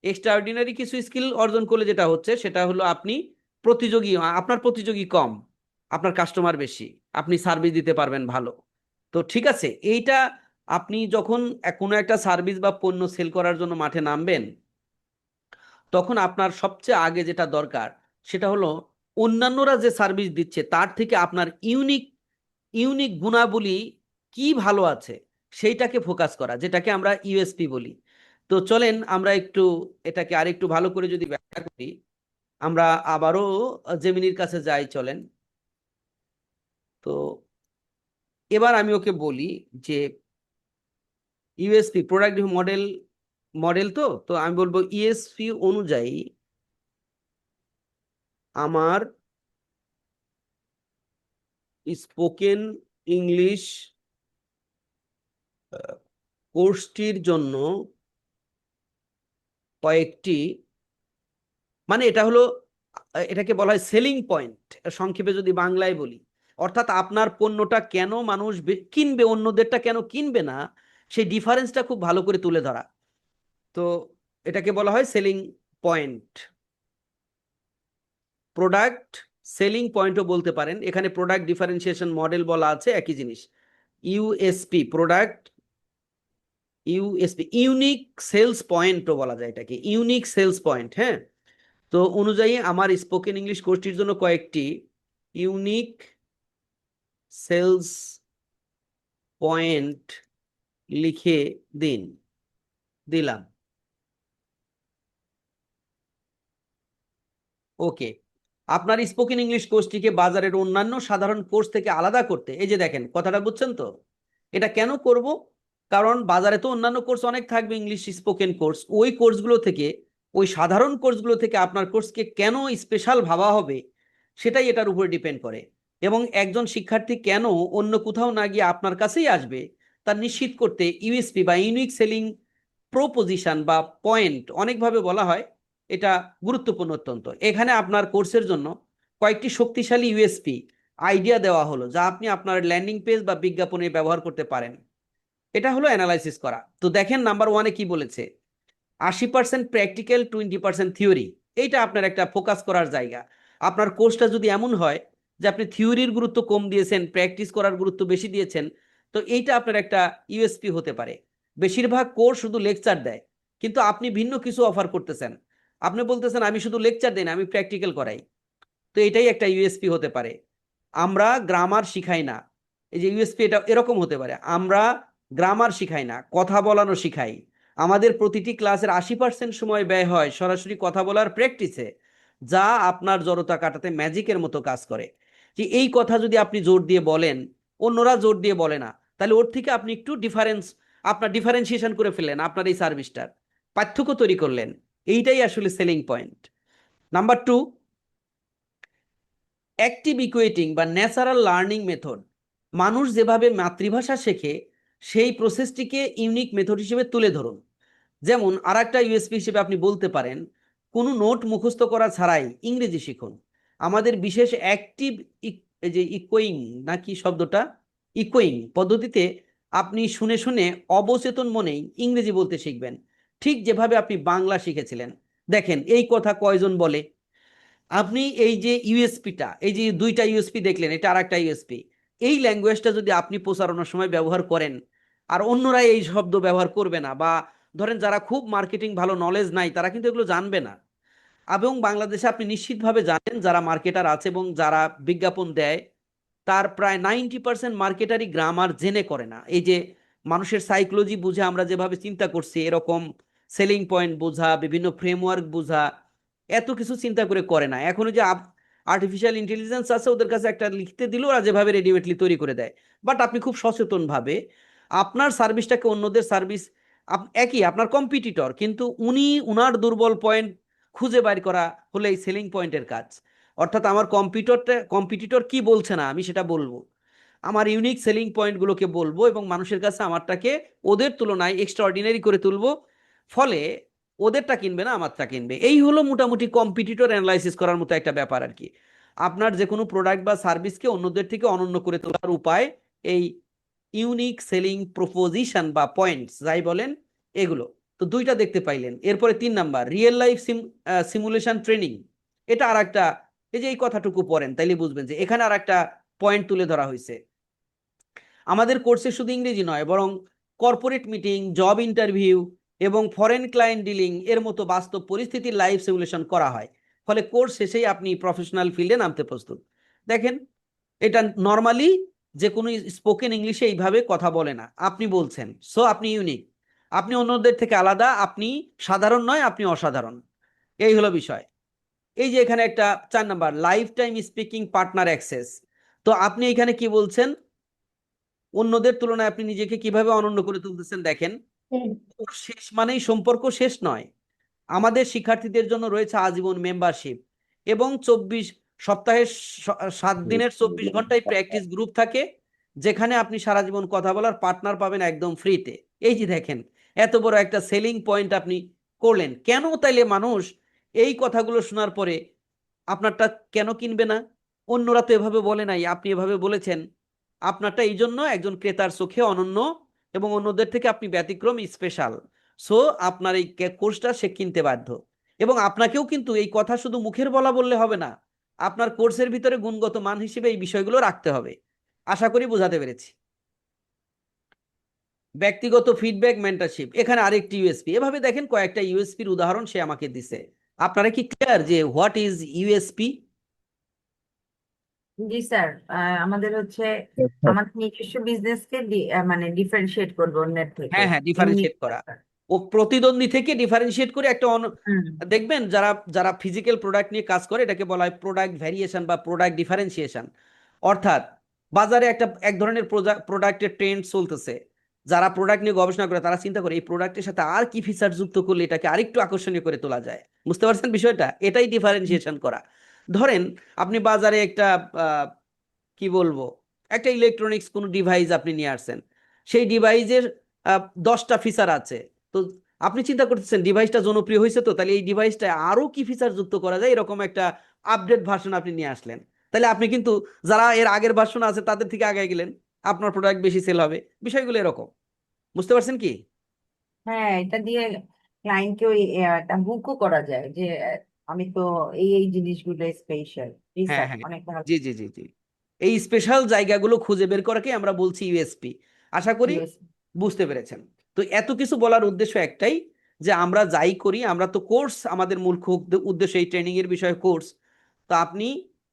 এক্সট্রাঅর্ডিনারি কিছু স্কিল অর্জন করলে যেটা হচ্ছে সেটা হলো আপনি প্রতিযোগী, আপনার প্রতিযোগী কম, আপনার কাস্টমার বেশি, আপনি সার্ভিস দিতে পারবেন ভালো। তো ঠিক আছে, এইটা আপনি যখন কোনো একটা সার্ভিস বা পণ্য সেল করার জন্য মাঠে নামবেন, তখন আপনার সবচেয়ে আগে যেটা দরকার সেটা হলো অন্যান্যরা যে সার্ভিস দিচ্ছে তার থেকে আপনার ইউনিক ইউনিক গুণাবলী কি ভালো আছে সেইটাকে ফোকাস করা, যেটাকে আমরা ইউএসপি বলি। তো চলেন আমরা একটু এটাকে আরেকটু ভালো করে যদি ব্যাখ্যা করি, আমরা আবারও জেমিনির কাছে যাই চলেন। তো এবার আমি ওকে বলি যে ইউএসপি প্রোডাক্ট মডেল, মডেল তো তো আমি বলবো ইউএসপি অনুযায়ী আমার স্পোকেন ইংলিশ কোর্সটির জন্য কয়েকটি, মানে এটা হলো, এটাকে বলা হয় সেলিং পয়েন্ট, সংক্ষেপে যদি বাংলায় বলি, অর্থাৎ আপনার পণ্যটা কেন মানুষ কিনবে, অন্যদেরটা কেন কিনবে না, সেই ডিফারেন্সটা খুব ভালো করে তুলে ধরা। তো এটাকে বলা হয় সেলিং পয়েন্ট, প্রোডাক্ট সেলিং পয়েন্টও বলতে পারেন। এখানে প্রোডাক্ট ডিফারেন্সিয়েশন মডেল বলা আছে, একই জিনিস। USP, product USP, unique sales পয়েন্টও বলা যায় এটাকে, ইউনিক সেলস পয়েন্ট। হ্যাঁ, তো অনুযায়ী আমার স্পোকেন ইংলিশ কোর্সটির জন্য কয়েকটি ইউনিক সেলস পয়েন্ট লিখে দিন। দিলাম, ওকে। আপনার স্পোকেন ইংলিশ কোর্সটিকে বাজারের অন্যান্য সাধারণ কোর্স থেকে আলাদা করতে, এই যে দেখেন কথাটা বুঝছেন তো, এটা কেন করব? কারণ বাজারে তো অন্যান্য কোর্স অনেক থাকবে, ইংলিশ স্পোকেন কোর্স, ওই কোর্সগুলো থেকে, ওই সাধারণ কোর্সগুলো থেকে আপনার কোর্সকে কেন স্পেশাল ভাবা হবে, সেটাই এটার উপর ডিপেন্ড করে। এবং একজন শিক্ষার্থী কেন অন্য কোথাও না গিয়ে আপনার কাছেই আসবে, তা নিশ্চিত করতে ইউএসপি বা ইউনিক সেলিং প্রপোজিশন বা পয়েন্ট, অনেকভাবে বলা হয়, এটা গুরুত্বপূর্ণ অত্যন্ত। এখানে আপনার কোর্সের জন্য কয়েকটি শক্তিশালী ইউএসপি আইডিয়া দেওয়া হলো, যা আপনি আপনার ল্যান্ডিং পেজ বা বিজ্ঞাপনে ব্যবহার করতে পারেন। এটা হলো অ্যানালাইসিস করা। তো দেখেন নাম্বার ওয়ানে কি বলেছে, 80% প্র্যাকটিক্যাল, 20% থিওরি। এইটা আপনার একটা ফোকাস করার জায়গা। আপনার কোর্সটা যদি এমন হয় যে আপনি থিওরির গুরুত্ব কম দিয়েছেন, প্র্যাকটিস করার গুরুত্ব বেশি দিয়েছেন, তো এইটা আপনার একটা ইউএসপি হতে পারে। বেশিরভাগ কোর্স শুধু লেকচার দেয়, কিন্তু আপনি ভিন্ন কিছু অফার করতেছেন। আপনি বলতেছেন আমি শুধু লেকচার দিই না, আমি প্র্যাকটিক্যাল করাই, তো এটাই একটা ইউএসপি হতে পারে। আমরা গ্রামার শিখাই না, এই যে ইউএসপি, এটা এরকম হতে পারে। আমরা গ্রামার শিখাই না, কথা বলানো শিখাই। আমাদের প্রতিটি ক্লাসের 80% সময় ব্যয় হয় সরাসরি কথা বলার প্র্যাকটিসে, যা আপনার জড়তা কাটাতে ম্যাজিকের মতো কাজ করে। যে এই কথা যদি আপনি জোর দিয়ে বলেন, অন্যরা জোর দিয়ে বলে না, তাহলে ওর থেকে আপনি একটু আপনার ডিফারেন্সিয়েশন করে ফেললেন, আপনার এই সার্ভিসটার পার্থক্য তৈরি করলেন। এইটাই আসলে selling point. Number two, active equating বা ন্যাচারাল লার্নিং মেথড। মানুষ যেভাবে মাতৃভাষা শেখে সেই প্রসেসটিকে ইউনিক মেথড হিসেবে তুলে ধরুন। যেমন আর একটা ইউএসপি হিসেবে আপনি বলতে পারেন, কোনো নোট মুখস্থ করা ছাড়াই ইংরেজি শিখুন। আমাদের বিশেষ অ্যাক্টিভ, এই যে ইকোয়িং নাকি শব্দটা, ইকোয়িং পদ্ধতিতে আপনি শুনে শুনে অবচেতন মনেই ইংরেজি বলতে শিখবেন, ঠিক যেভাবে আপনি বাংলা শিখেছিলেন। দেখেন এই কথা কয়জন বলে, আপনি এই যে ইউএসপিটা, এই যে দুইটা ইউএসপি দেখলেন, এটা আর একটা ইউএসপি, এই ল্যাঙ্গুয়েজটা যদি আপনি প্রচারণার সময় ব্যবহার করেন আর অন্যরা এই শব্দ ব্যবহার করবে না, বা ধরেন যারা খুব মার্কেটিং ভালো নলেজ নাই তারা কিন্তু এগুলো জানবে না। এবং বাংলাদেশে আপনি নিশ্চিতভাবে জানেন যারা মার্কেটার আছে এবং যারা বিজ্ঞাপন দেয় তার প্রায় 90% মার্কেটারই গ্রামার জেনে করে না। এই যে মানুষের সাইকোলজি বুঝে আমরা যেভাবে চিন্তা করছি, এরকম সেলিং পয়েন্ট বোঝা, বিভিন্ন ফ্রেমওয়ার্ক বোঝা, এত কিছু চিন্তা করে করে না। এখন ওই যে আর্টিফিশিয়াল ইন্টেলিজেন্স আছে, ওদের কাছে একটা লিখতে দিল, ওরা যেভাবে রেডিমেডলি তৈরি করে দেয়। বাট আপনি খুব সচেতন ভাবে আপনার সার্ভিসটাকে অন্যদের সার্ভিস একই আপনার কম্পিটিটর, কিন্তু উনি উনার দুর্বল পয়েন্ট খুঁজে বাইর করা হলে এই সেলিং পয়েন্টের কাজ। অর্থাৎ আমার কম্পিটিটর কি বলছে না আমি সেটা বলবো, আমার ইউনিক সেলিং পয়েন্টগুলোকে বলবো এবং মানুষের কাছে আমারটাকে ওদের তুলনায় এক্সট্রা অর্ডিনারি করে তুলবো। ফলে ওদেরটা কিনবে না, আমারটা কিনবে। এই হলো মোটামুটি কম্পিটিটর অ্যানালাইসিস করার মতো একটা ব্যাপার আর কি। আপনার যে কোনো প্রোডাক্ট বা সার্ভিসকে অন্যদের থেকে অনন্য করে তোলার উপায় এই ইউনিক সেলিং প্রপোজিশন বা পয়েন্টস যাই বলেন এগুলো। তো দুইটা দেখতে পাইলেন। এরপরে 3 number real life simulation training. এটা আর একটা, এই যে এই কথাটুকু পড়েন তাইলে বুঝবেন যে এখানে আর একটা পয়েন্ট তুলে ধরা হয়েছে। আমাদের কোর্সে শুধু ইংরেজি নয়, বরং কর্পোরেট মিটিং, জব ইন্টারভিউ এবং ফরেন ক্লায়েন্ট ডিলিং এর মতো বাস্তব পরিস্থিতির লাইভ সিমুলেশন করা হয়। ফলে কোর্স শেষেই আপনি প্রফেশনাল ফিল্ডে নামতে প্রস্তুত। দেখেন, এটা নর্মালি যে কোনো স্পোকেন ইংলিশে এইভাবে কথা বলে না, আপনি বলছেন, সো আপনি ইউনিক, আপনি অন্যদের থেকে আলাদা, আপনি সাধারণ নয়, আপনি অসাধারণ। এই হলো বিষয়। এই যে এখানে একটা 4 number life time speaking partner access. তো আপনি এখানে কি বলছেন, অন্যদের তুলনায় আপনি নিজেকে কিভাবে অনন্য করে তুলতেছেন। দেখেন, শেষ মানেই সম্পর্ক শেষ নয়। আমাদের শিক্ষার্থীদের জন্য রয়েছে আজীবন মেম্বারশিপ এবং 7 দিনের 24 ঘন্টায় প্র্যাকটিস গ্রুপ থাকে, যেখানে আপনি সারা জীবন কথা বলার পার্টনার পাবেন একদম ফ্রিতে। এই যে দেখেন, এত বড় একটা সেলিং পয়েন্ট আপনি করলেন। কেন তাইলে মানুষ এই কথাগুলো শোনার পরে আপনারটা কেন কিনবে না? অন্যরা তো এভাবে বলে নাই, আপনি এভাবে বলেছেন। আপনারটা এই জন্য একজন ক্রেতার চোখে অনন্য এবং অন্যদের থেকে আপনি ব্যতিক্রম, স্পেশাল। সো আপনার এই কোর্সটা সে কিনতে বাধ্য। এবং আপনাকেও কিন্তু এই কথা শুধু মুখের বলা বললে হবে না, আপনার কোর্সের ভিতরে গুণগত মান হিসেবে এই বিষয়গুলো রাখতে হবে। আশা করি বোঝাতে পেরেছি। ব্যক্তিগত ফিডব্যাক, মেন্টরশিপ, এখানে আরেকটি ইউএসপি। এভাবে দেখেন, কয়েকটা ইউএসপির উদাহরণ সে আমাকে দিছে। আপনারা কি ক্লিয়ার যে what is USP? G sir, আমাদের হচ্ছে আমাদের নিজস্ব বিজনেসকে মানে ডিফারেন্সিয়েট করবো অন্যের থেকে, হ্যাঁ হ্যাঁ, ইউনিক। ডিফারেন্সিয়েট করা। ও প্রতিদ্বন্দ্বী থেকে ডিফারেন্সিয়েট করে একটা হুম। দেখবেন যারা যারা ফিজিক্যাল প্রোডাক্ট নিয়ে কাজ করে এটাকে বলা হয় প্রোডাক্ট ভ্যারিয়েশন বা প্রোডাক্ট ডিফারেন্সিয়েশন। অর্থাৎ বাজারে একটা এক ধরনের প্রোডাক্টের ট্রেন্ড চলতেছে, যারা প্রোডাক্ট নিয়ে গবেষণা করে তারা চিন্তা করে এই প্রোডাক্টের সাথে আর কি ফিচার যুক্ত করলে এটাকে আরেকটু আকর্ষণীয় করে তোলা যায়। বুঝতে পারছেন বিষয়টা? এটাই ডিফারেন্সিয়েশন করা। ধরেন আপনি বাজারে একটা কি বলবো, একটা ইলেকট্রনিক্স কোনো ডিভাইস আপনি নিয়ে আসছেন, সেই ডিভাইসের 10টা ফিচার আছে। তো আপনি চিন্তা করতেছেন ডিভাইসটা জনপ্রিয় হয়েছে, তো তাহলে এই ডিভাইসটা আরো কি ফিচার যুক্ত করা যায়, এরকম একটা আপডেট ভার্সন আপনি নিয়ে আসলেন। তাহলে আপনি কিন্তু যারা এর আগের ভার্সন আছে তাদের থেকে আগে গেলেন, আপনার প্রোডাক্ট বেশি সেল হবে। বিষয়গুলো এরকম। বুঝতে পারছেন কি? হ্যাঁ, এটা দিয়ে ক্লায়েন্টকে ওই একটা বুকও করা যায় যে আমি তো এই জিনিসগুলো স্পেশাল। জি হ্যাঁ স্যার, হ্যাঁ, অনেক ভালো। জি জি জি জি। এই স্পেশাল জায়গাগুলো খুঁজে বের করাকে আমরা বলছি ইউএসপি। আশা করি Yes. বুঝতে পেরেছেন। তো এত কিছু বলার উদ্দেশ্য একটাই, যে আমরা যাই করি, আমরা তো কোর্স, আমাদের মূল উদ্দেশ্য এই ট্রেনিং এর বিষয়ে কোর্স। তো আপনি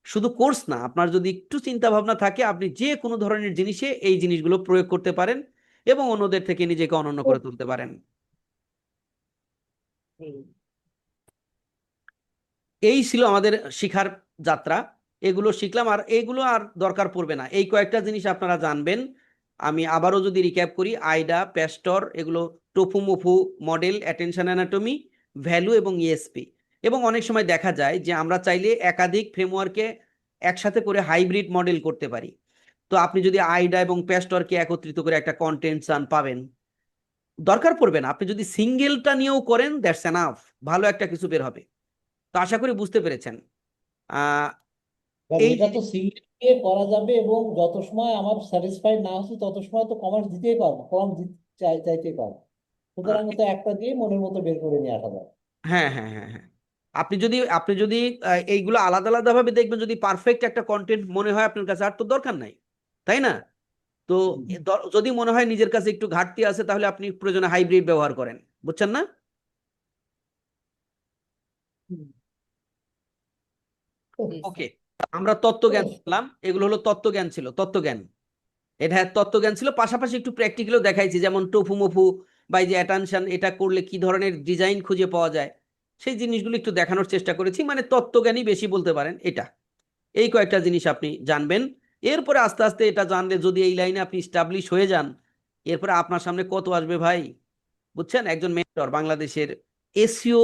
শুধু কোর্স না, আপনার যদি একটু চিন্তা ভাবনা থাকে, আপনি যে কোনো ধরনের জিনিসে এই জিনিসগুলো প্রয়োগ করতে পারেন এবং অন্যদের থেকে নিজেকে অনন্য করে তুলতে পারেন। জি। এই ছিল আমাদের শিখার যাত্রা। এগুলো শিখলাম, আর এগুলো আর দরকার পড়বে না। এই কয়েকটা জিনিস আপনারা জানবেন। আমি আবারও যদি রিক্যাপ করি, আইডা, প্যাস্টর, এগুলো TOFU MOFU model, attention anatomy, value এবং ইএসপি। এবং অনেক সময় দেখা যায় যে আমরা চাইলে একাধিক ফ্রেমওয়ার্কে একসাথে করে হাইব্রিড মডেল করতে পারি। তো আপনি যদি আইডা এবং প্যাস্টরকে একত্রিত করে একটা কন্টেন্ট চান, পাবেন। দরকার পড়বে না, আপনি যদি সিঙ্গেলটা নিয়েও করেন, দ্যাটস এনাফ, ভালো একটা কিছু বের হবে। তো আশা করি বুঝতে পেরেছেন। আহ কারণ এই এটা তো সিঙ্গেল দিয়ে করা যাবে, এবং যত সময় আমার স্যাটিসফাইড না হচ্ছে তত সময় তো কমার্স দিতেই পারবো, ফর্ম চাইতেই পারবো। সুতরাং তো একটা দিয়ে মনের মতো বের করে নিয়ে আসা যায়। হ্যাঁ হ্যাঁ হ্যাঁ হ্যাঁ, আপনি যদি এইগুলো আলাদা আলাদা ভাবে দেখবেন, যদি পারফেক্ট একটা কন্টেন্ট মনে হয় আপনার কাছে, আর তো দরকার নাই, তাই না? তো যদি মনে হয় নিজের কাছে একটু ঘাটতি আছে, তাহলে আপনি প্রয়োজনে হাইব্রিড ব্যবহার করেন, বুঝছেন না? জি ওকে, স্যার। আমরা তত্ত্বজ্ঞান করলাম, এগুলো হলো তত্ত্বজ্ঞান, ছিল তত্ত্বজ্ঞান। এটা তত্ত্বজ্ঞান ছিল, পাশাপাশি একটু প্র্যাকটিক্যালও দেখাইছি, যেমন টফু মফু বা এই যে অ্যাটেনশন, এটা করলে কি ধরনের ডিজাইন খুঁজে পাওয়া যায়, সেই জিনিসগুলো একটু দেখানোর চেষ্টা করেছি। মানে তত্ত্বজ্ঞানই বেশি বলতে পারেন এটা। এই কয়েকটা জিনিস আপনি জানবেন। এরপরে আস্তে আস্তে এটা জানলে, যদি এই লাইনে আপনি স্টাবলিশ হয়ে যান, এরপরে আপনার সামনে কত আসবে ভাই, বুঝছেন? একজন মেন্টর বাংলাদেশের এসইও,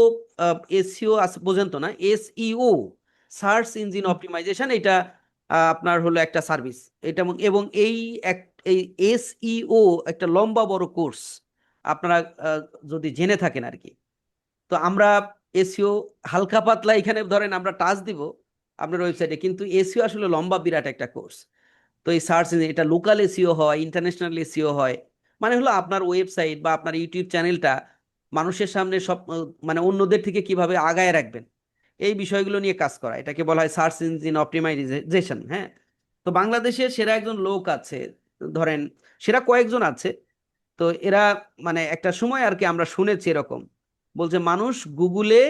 এসইও বোঝেন তো না, এসইও, সার্চ ইঞ্জিন অপটিমাইজেশন, এটা আপনার হলো একটা সার্ভিস এটা, এবং এই এসইও একটা লম্বা বড় কোর্স, আপনারা যদি জেনে থাকেন আর কি। তো আমরা এসইও হালকা পাতলা এখানে ধরেন আমরা টাচ দিব আপনার ওয়েবসাইটে, কিন্তু এসইও আসলে লম্বা বিরাট একটা কোর্স। তো এই সার্চ ইঞ্জিন, এটা লোকাল এসইও হয়, ইন্টারন্যাশনাল এসইও হয়। মানে হলো আপনার ওয়েবসাইট বা আপনার ইউটিউব চ্যানেলটা মানুষের সামনে সব মানে অন্যদের থেকে কিভাবে আগায় রাখবেন, এই বিষয়গুলো নিয়ে কাজ করা, এটাকে বলা হয় সার্চ ইঞ্জিন অপটিমাইজেশন। হ্যাঁ, তো বাংলাদেশে সেরা একজন লোক আছে, ধরেন সেরা কয়েকজন আছে। তো এরা মানে একটা সময় আর কি আমরা শুনেছি এরকম, বলছে মানুষ গুগলে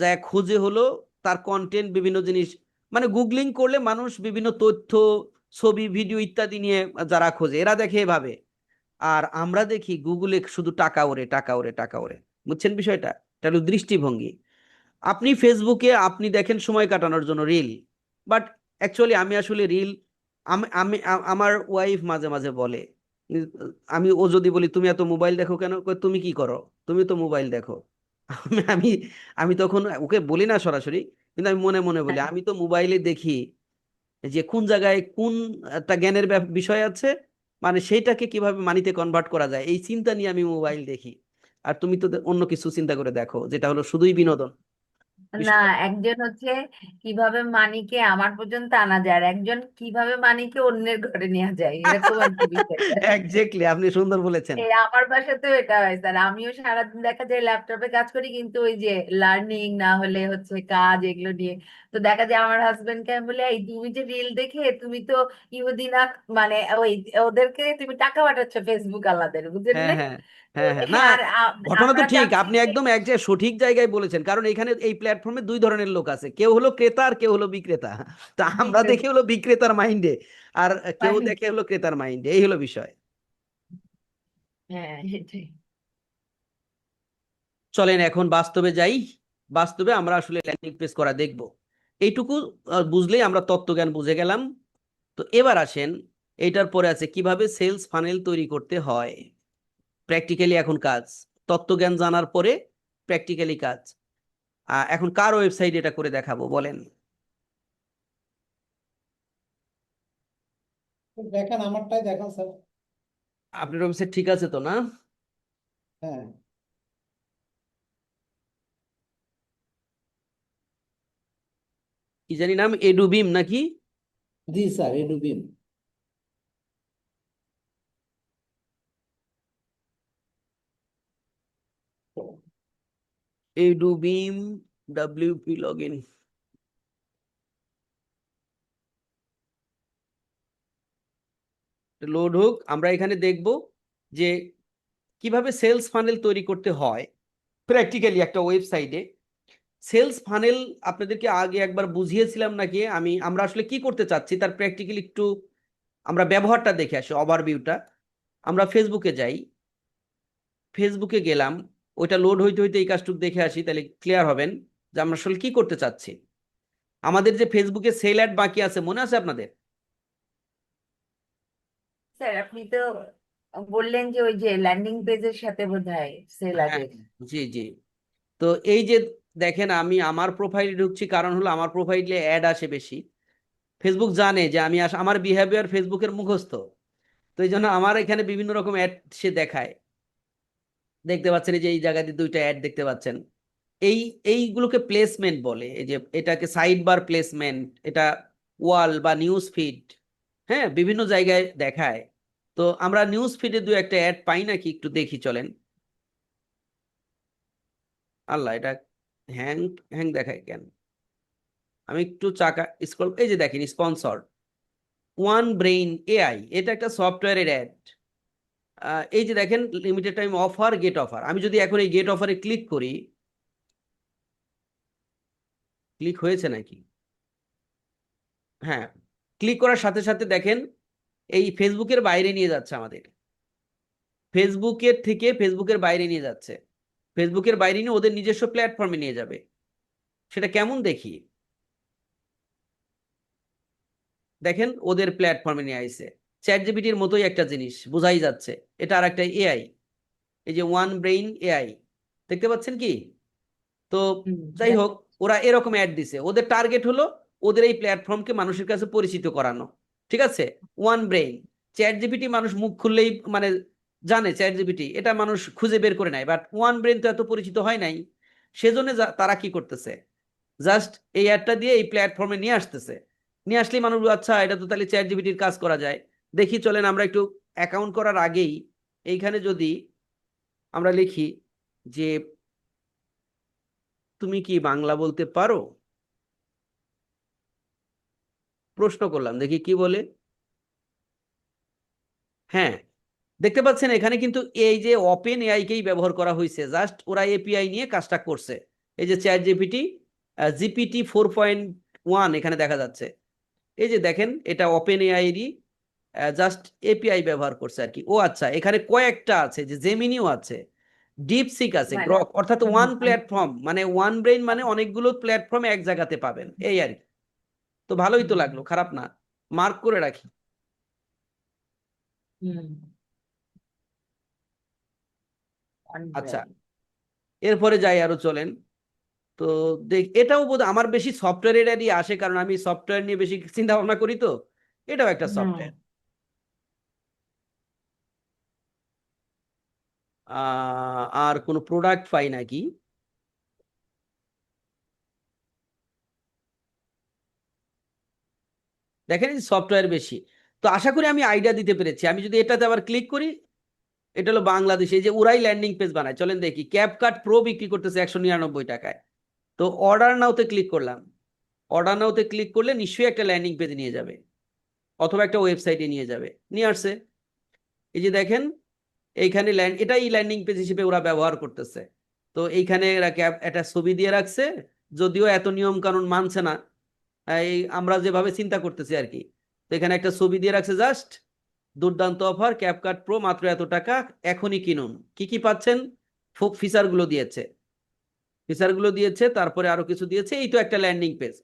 যা খুঁজে হলো তার কন্টেন্ট, বিভিন্ন জিনিস, মানে গুগলিং করলে মানুষ বিভিন্ন তথ্য, ছবি, ভিডিও ইত্যাদি নিয়ে যারা খোঁজে, এরা দেখে এভাবে। আর আমরা দেখি গুগলে শুধু টাকা ওরে, টাকা ওরে, টাকা ওরে। বুঝছেন বিষয়টা? এটা হলো দৃষ্টিভঙ্গি। আপনি ফেসবুকে আপনি দেখেন সময় কাটানোর জন্য রিল, বাট অ্যাকচুয়ালি আমি আসলে রিল, আমি আমি আমার ওয়াইফ মাঝে মাঝে বলে, উম, আমি ও যদি বলি তুমি এত মোবাইল দেখো কেন, কয়, তুমি কি করো, তুমি তো মোবাইল দেখো। আমি আমি আমি তখন ওকে বলি না সরাসরি, কিন্তু আমি মনে মনে বলি, আমি তো মোবাইলে দেখি যে কোন জায়গায় কোন একটা জ্ঞানের বিষয় আছে, মানে সেইটাকে কিভাবে মানিতে কনভার্ট করা যায়, এই চিন্তা নিয়ে আমি মোবাইল দেখি। আর তুমি তো অন্য কিছু চিন্তা করে দেখো, যেটা হলো শুধুই বিনোদন। না, বিষয়টা একজন হচ্ছে কিভাবে মানিকে আমার পর্যন্ত আনা যায়, আর একজন কিভাবে মানিকে অন্যের ঘরে নেওয়া যায়, এরকম আর কি বিষয়টা। এক্স্যাক্টলি, আপনি সুন্দর বলেছেন। এই আমার বাসাতেও এটা হয় স্যার, আমিও সারাদিন দেখা যায় ল্যাপটপে কাজ করি, কিন্তু ওই যে লার্নিং না হলে হচ্ছে কাজ এগুলো নিয়ে, তো দেখা যায় আমার হাজবেন্ডকে আমি বলি, এই তুমি যে রিল দেখে তুমি তো ইহুদিনা, মানে ওই ওদেরকে তুমি টাকা পাঠাচ্ছ ফেসবুক আলাদের, বুঝলেন হ্যাঁ, না? হ্যাঁ, তো হ্যাঁ, হ্যাঁ, না, আর ঘটনা তো আমরা ঠিক, চাচ্ছি আপনি যে একদম এক জায়গায় সঠিক জায়গায় বলেছেন, কারণ এখানে এই প্ল্যাটফর্মে দুই ধরনের লোক আছে, কেউ হলো ক্রেতা আর কেউ হলো বিক্রেতা। তা আমরা দেখে হলো বিক্রেতার মাইন্ডে, আর কেউ দেখে হলো ক্রেতার মাইন্ডে, এই হলো বিষয়। হ্যাঁ এটাই। চলেন এখন বাস্তবে যাই। বাস্তবে আমরা আসলে ল্যান্ডিং পেজ করা দেখব। এইটুকু বুঝলেই আমরা তত্ত্বজ্ঞান বুঝে গেলাম। তো এবার আসেন, এইটার পরে আছে কিভাবে সেলস ফানেল তৈরি করতে হয়, প্র্যাকটিক্যালি এখন কাজ। তত্ত্বজ্ঞান জানার পরে প্র্যাকটিক্যালি কাজ। এখন কার ওয়েবসাইট এটা করে দেখাবো বলেন? দেখেন আমারটাই দেখেন স্যার। আপনার ওয়েবসাইট ঠিক আছে তো, না? হ্যাঁ, কি জানি নাম, এডুবিম নাকি? জি স্যার, এডুবিন। এডুবিম ডাব্লিউপি লগ ইন, লোড হোক। আমরা এখানে দেখব যে কিভাবে সেলস ফানেল তৈরি করতে হয় প্র্যাকটিক্যালি একটা ওয়েবসাইটে। সেলস ফানেল আপনাদেরকে আগে একবার বুঝিয়েছিলাম নাকি, আমরা আসলে কি করতে চাচ্ছি তার প্র্যাকটিক্যালি একটু আমরা ব্যবহারটা দেখে আসি, ওভারভিউটা। আমরা ফেসবুকে যাই, ফেসবুকে গেলাম, ওইটা লোড হইতে হইতে এই কাজটুকু দেখে আসি, তাহলে ক্লিয়ার হবেন যে আমরা আসলে কি করতে চাচ্ছি। আমাদের যে ফেসবুকে সেল অ্যাড বাকি আছে, মনে আছে আপনাদের? স্যার আপনি তো বললেন যে ওই যে ল্যান্ডিং পেজের সাথে বোধহয় সেল হ্যাঁ, আডের। জি, জি। তো এই যে দেখেন, আমি আমার প্রোফাইলে ঢুকছি, কারণ হলো আমার প্রোফাইলে অ্যাড আসে বেশি। ফেসবুক জানে যে আমি আমার বিহেভিয়ার ফেসবুকের মুখস্থ। তো এই জন্য আমার এখানে বিভিন্ন রকম অ্যাড সে দেখায়। দেখতে পাচ্ছেন এই যে এই জায়গাতে দুইটা অ্যাড দেখতে পাচ্ছেন। এই এইগুলোকে প্লেসমেন্ট বলে, এই যে এটাকে সাইড বার প্লেসমেন্ট, এটা ওয়াল বা নিউজ ফিড, হ্যাঁ, বিভিন্ন জায়গায় দেখায়। তো আমরা নিউজ ফিডে দু একটা অ্যাড পাই নাকি একটু দেখি, চলেন। আল্লাহ, এটা হ্যাং হ্যাং দেখায় কেন? আমি একটু চাকা স্ক্রল, এই যে দেখেন স্পন্সর ওয়ান ব্রেইন এআই, এটা একটা সফটওয়্যারের অ্যাড। এই যে দেখেন limited time offer, get offer. আমি যদি এখন এই গেট অফারে ক্লিক করি, ক্লিক হয়েছে নাকি? হ্যাঁ, ক্লিক করার সাথে সাথে দেখেন এই ফেসবুকের বাইরে নিয়ে যাচ্ছে আমাদের, ফেসবুকের থেকে ফেসবুকের বাইরে নিয়ে যাচ্ছে, ফেসবুকের বাইরে নিয়ে ওদের নিজস্ব প্ল্যাটফর্মে নিয়ে যাবে। সেটা কেমন দেখি, দেখেন ওদের প্ল্যাটফর্মে নিয়ে আইছে। চ্যাট জিপিটির মতোই একটা জিনিস, বোঝাই যাচ্ছে এটা আর একটা এআই। এই যে ওয়ান ব্রেইন এআই, দেখতে পাচ্ছেন কি? তো যাই হোক, ওরা এরকম অ্যাড দিছে, ওদের টার্গেট হলো ওদের এই প্ল্যাটফর্মকে মানুষের কাছে পরিচিত করানো। ঠিক আছে, ওয়ান ব্রেইন। চ্যাট জিপিটি মানুষ মুখ খুললেই মানে জানে চ্যাট জিপিটি, এটা মানুষ খুঁজে বের করে নেয়, বাট ওয়ান ব্রেইন তো এত পরিচিত হয় নাই। সেজন্য তারা কি করতেছে, জাস্ট এই অ্যাডটা দিয়ে এই প্ল্যাটফর্মে নিয়ে আসতেছে। নিয়ে আসলেই মানুষ বলবে, আচ্ছা এটা তো তাহলে চ্যাট জিপিটির কাজ করা যায়। দেখি চলেন আমরা একটু অ্যাকাউন্ট করার আগেই এইখানে যদি আমরা লিখি যে তুমি কি বাংলা বলতে পারো, প্রশ্ন করলাম, দেখি কি বলে। হ্যাঁ, দেখতে পাচ্ছেন এখানে কিন্তু এই যে ওপেন এআই কেই ব্যবহার করা হয়েছে, জাস্ট ওরা এপিআই নিয়ে কাজটা করছে। এই যে চ্যাট জিপিটি, GPT 4.1 এখানে দেখা যাচ্ছে। এই যে দেখেন এটা ওপেন এআই এরই জাস্ট এপিআই ব্যবহার করছে আর কি। ও আচ্ছা, এখানে কয়েকটা আছে, যে জেমিনিও আছে, ডিপসিক আছে, মানে গ্রক, অর্থাৎ ওয়ান প্ল্যাটফর্ম, মানে ওয়ান ব্রেইন মানে অনেকগুলো প্ল্যাটফর্ম এক জায়গাতে পাবেন এই আর কি। তো ভালোই তো লাগলো, খারাপ না, মার্ক করে রাখি। আচ্ছা, এরপরে যাই আরো, চলেন। তো দেখ, এটাও বোধ আমার বেশি সফটওয়্যারেরই আসে, কারণ আমি সফটওয়্যার নিয়ে বেশি চিন্তা ভাবনা করি। তো এটাও একটা সফটওয়্যার। আর কোনো প্রোডাক্ট পাই নাকি? দেখেন সফটওয়্যার বেশি। তো আশা করি আমি আইডিয়া দিতে পেরেছি। আমি যদি এটাতে আবার ক্লিক করি, এটা হলো বাংলাদেশ, এই যে ওরাই ল্যান্ডিং পেজ বানায়। চলেন দেখি, ক্যাপকাট প্রো বিক্রি করতেছে 199 টাকায়। তো অর্ডার নাওতে ক্লিক করলাম, অর্ডার নাওতে ক্লিক করলে নিশ্চয়ই একটা ল্যান্ডিং পেজ নিয়ে যাবে, অথবা একটা ওয়েবসাইটে নিয়ে যাবে, নিয়ে আসছে। এই যে দেখেন এইখানে এটাই ল্যান্ডিং পেজ হিসেবে ওরা ব্যবহার করতেছে। তো এইখানে এরা একটা ছবি দিয়ে রাখছে, যদিও এত নিয়ম কানুন মানছে না, এই আমরা যেভাবে চিন্তা করতেছি আর কি। তো এখানে একটা ছবি দিয়ে রাখছে, জাস্ট দুর্দান্ত অফার, ক্যাপকাট প্রো মাত্র এত টাকা, এখনই কিনুন। কি কি পাচ্ছেন, ফিচার গুলো দিয়েছে, ফিচার গুলো দিয়েছে, তারপরে আরো কিছু দিয়েছে। এই তো একটা ল্যান্ডিং পেজ।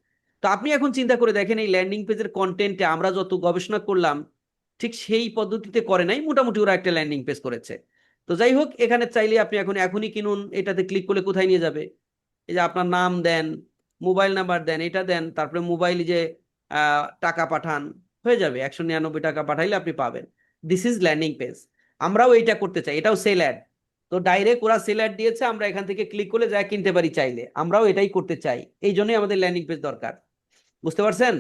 তো আপনি এখন চিন্তা করে দেখেন, এই ল্যান্ডিং পেজের কন্টেন্টে আমরা যত গবেষণা করলাম, ঠিক সেই পদ্ধতিতে করে নাই, মোটামুটি ওরা একটা ল্যান্ডিং পেজ করেছে। তো যাই হোক, এখানে চাইলে আপনি এখন এখনই কিনুন, এটাতে ক্লিক করলে কোথায় নিয়ে যাবে, এই যে আপনার নাম দেন, মোবাইল নাম্বার দেন, এটা দেন, তারপরে মোবাইল যে টাকা পাঠান, হয়ে যাবে। 199 টাকা পাঠাইলে আপনি পাবেন। This is landing page. আমরাও এইটা করতে চাই, এটাও সেল অ্যাড। তো ডাইরেক্ট ওরা সেল অ্যাড দিয়েছে, আমরা এখান থেকে ক্লিক করলে যা কিনতে পারি চাইলে। আমরাও এটাই করতে চাই, এই জন্যই আমাদের ল্যান্ডিং পেজ দরকার। বুঝতে পারছেন?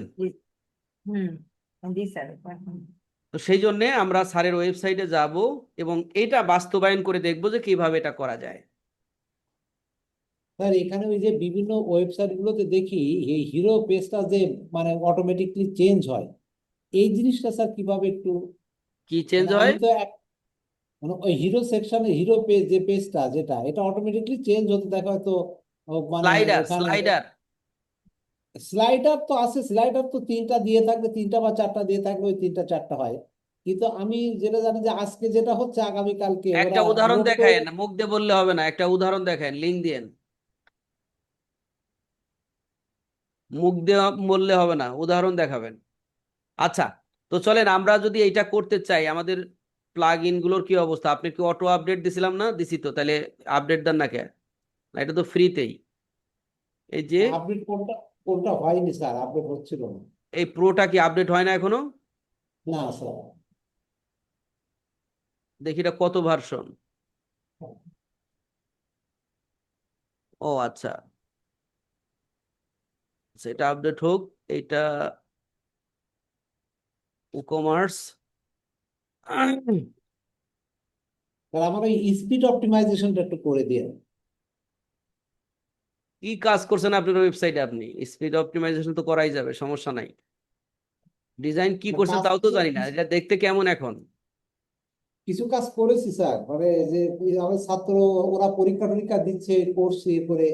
জি স্যার। তো সেই জন্য আমরা স্যারের ওয়েবসাইটে যাব এবং এটা বাস্তবায়ন করে দেখব যে কিভাবে এটা করা যায়। স্যার এখানে ওই যে বিভিন্ন ওয়েবসাইট গুলোতে দেখি এই হিরো পেজটা যে মানে অটোমেটিকলি চেঞ্জ হয়, এই জিনিসটা স্যার কিভাবে একটু, কি চেঞ্জ মানে আমি হয়? তো মানে ওই হিরো সেকশনে হিরো পেজ যে পেজটা যেটা এটা অটোমেটিকলি চেঞ্জ হতে দেখা হয়তো মানে স্লাইডার, ওখানে স্লাইডার। স্লাইডার তো আছে, স্লাইডার তো তিনটা দিয়ে থাকবে, তিনটা বা চারটা দিয়ে থাকবে, ওই তিনটা চারটা হয়। কিন্তু আমি যেটা জানি যে আজকে যেটা হচ্ছে আগামীকালকে একটা ওরা উদাহরণ নোট করে। দেখায়েন, মুখ দিয়ে বললে হবে না, একটা উদাহরণ দেখায়েন, লিঙ্ক দিয়েন। মুখ দিয়ে বললে হবে না, উদাহরণ দেখাবেন। আচ্ছা, তো চলেন আমরা যদি এইটা করতে চাই, আমাদের প্লাগ ইন গুলোর কি অবস্থা? আপনি কি অটো আপডেট দিছিলাম না? দিছি তো, তাহলে আপডেট দেন না কে? না, এটা তো ফ্রিতেই। এই যে আপডেট কোনটা, কোনটা হয়নি স্যার, আপডেট হচ্ছিল না। এই প্রোটা কি আপডেট হয় না এখনো? না স্যার। দেখি এটা কত ভার্সন। ও আচ্ছা, সেটা আপডেট হোক। এইটা কমার্স। স্যার আমার ওই স্পিড অপটিমাইজেশনটা একটু করে দিয়ে। কি কাজ করছেন আপনার ওয়েবসাইটে? আপনি স্পিড অপটিমাইজেশন তো করাই যাবে, সমস্যা নাই। ডিজাইন কি না, করছেন কাজ তাও তো কিছু জানি না, এটা দেখতে কেমন এখন? কিছু কাজ করেছি স্যার, মানে যে এই আমার ছাত্র, ওরা পরীক্ষা টরীক্ষা দিচ্ছে, কোর্স ইয়ে করে।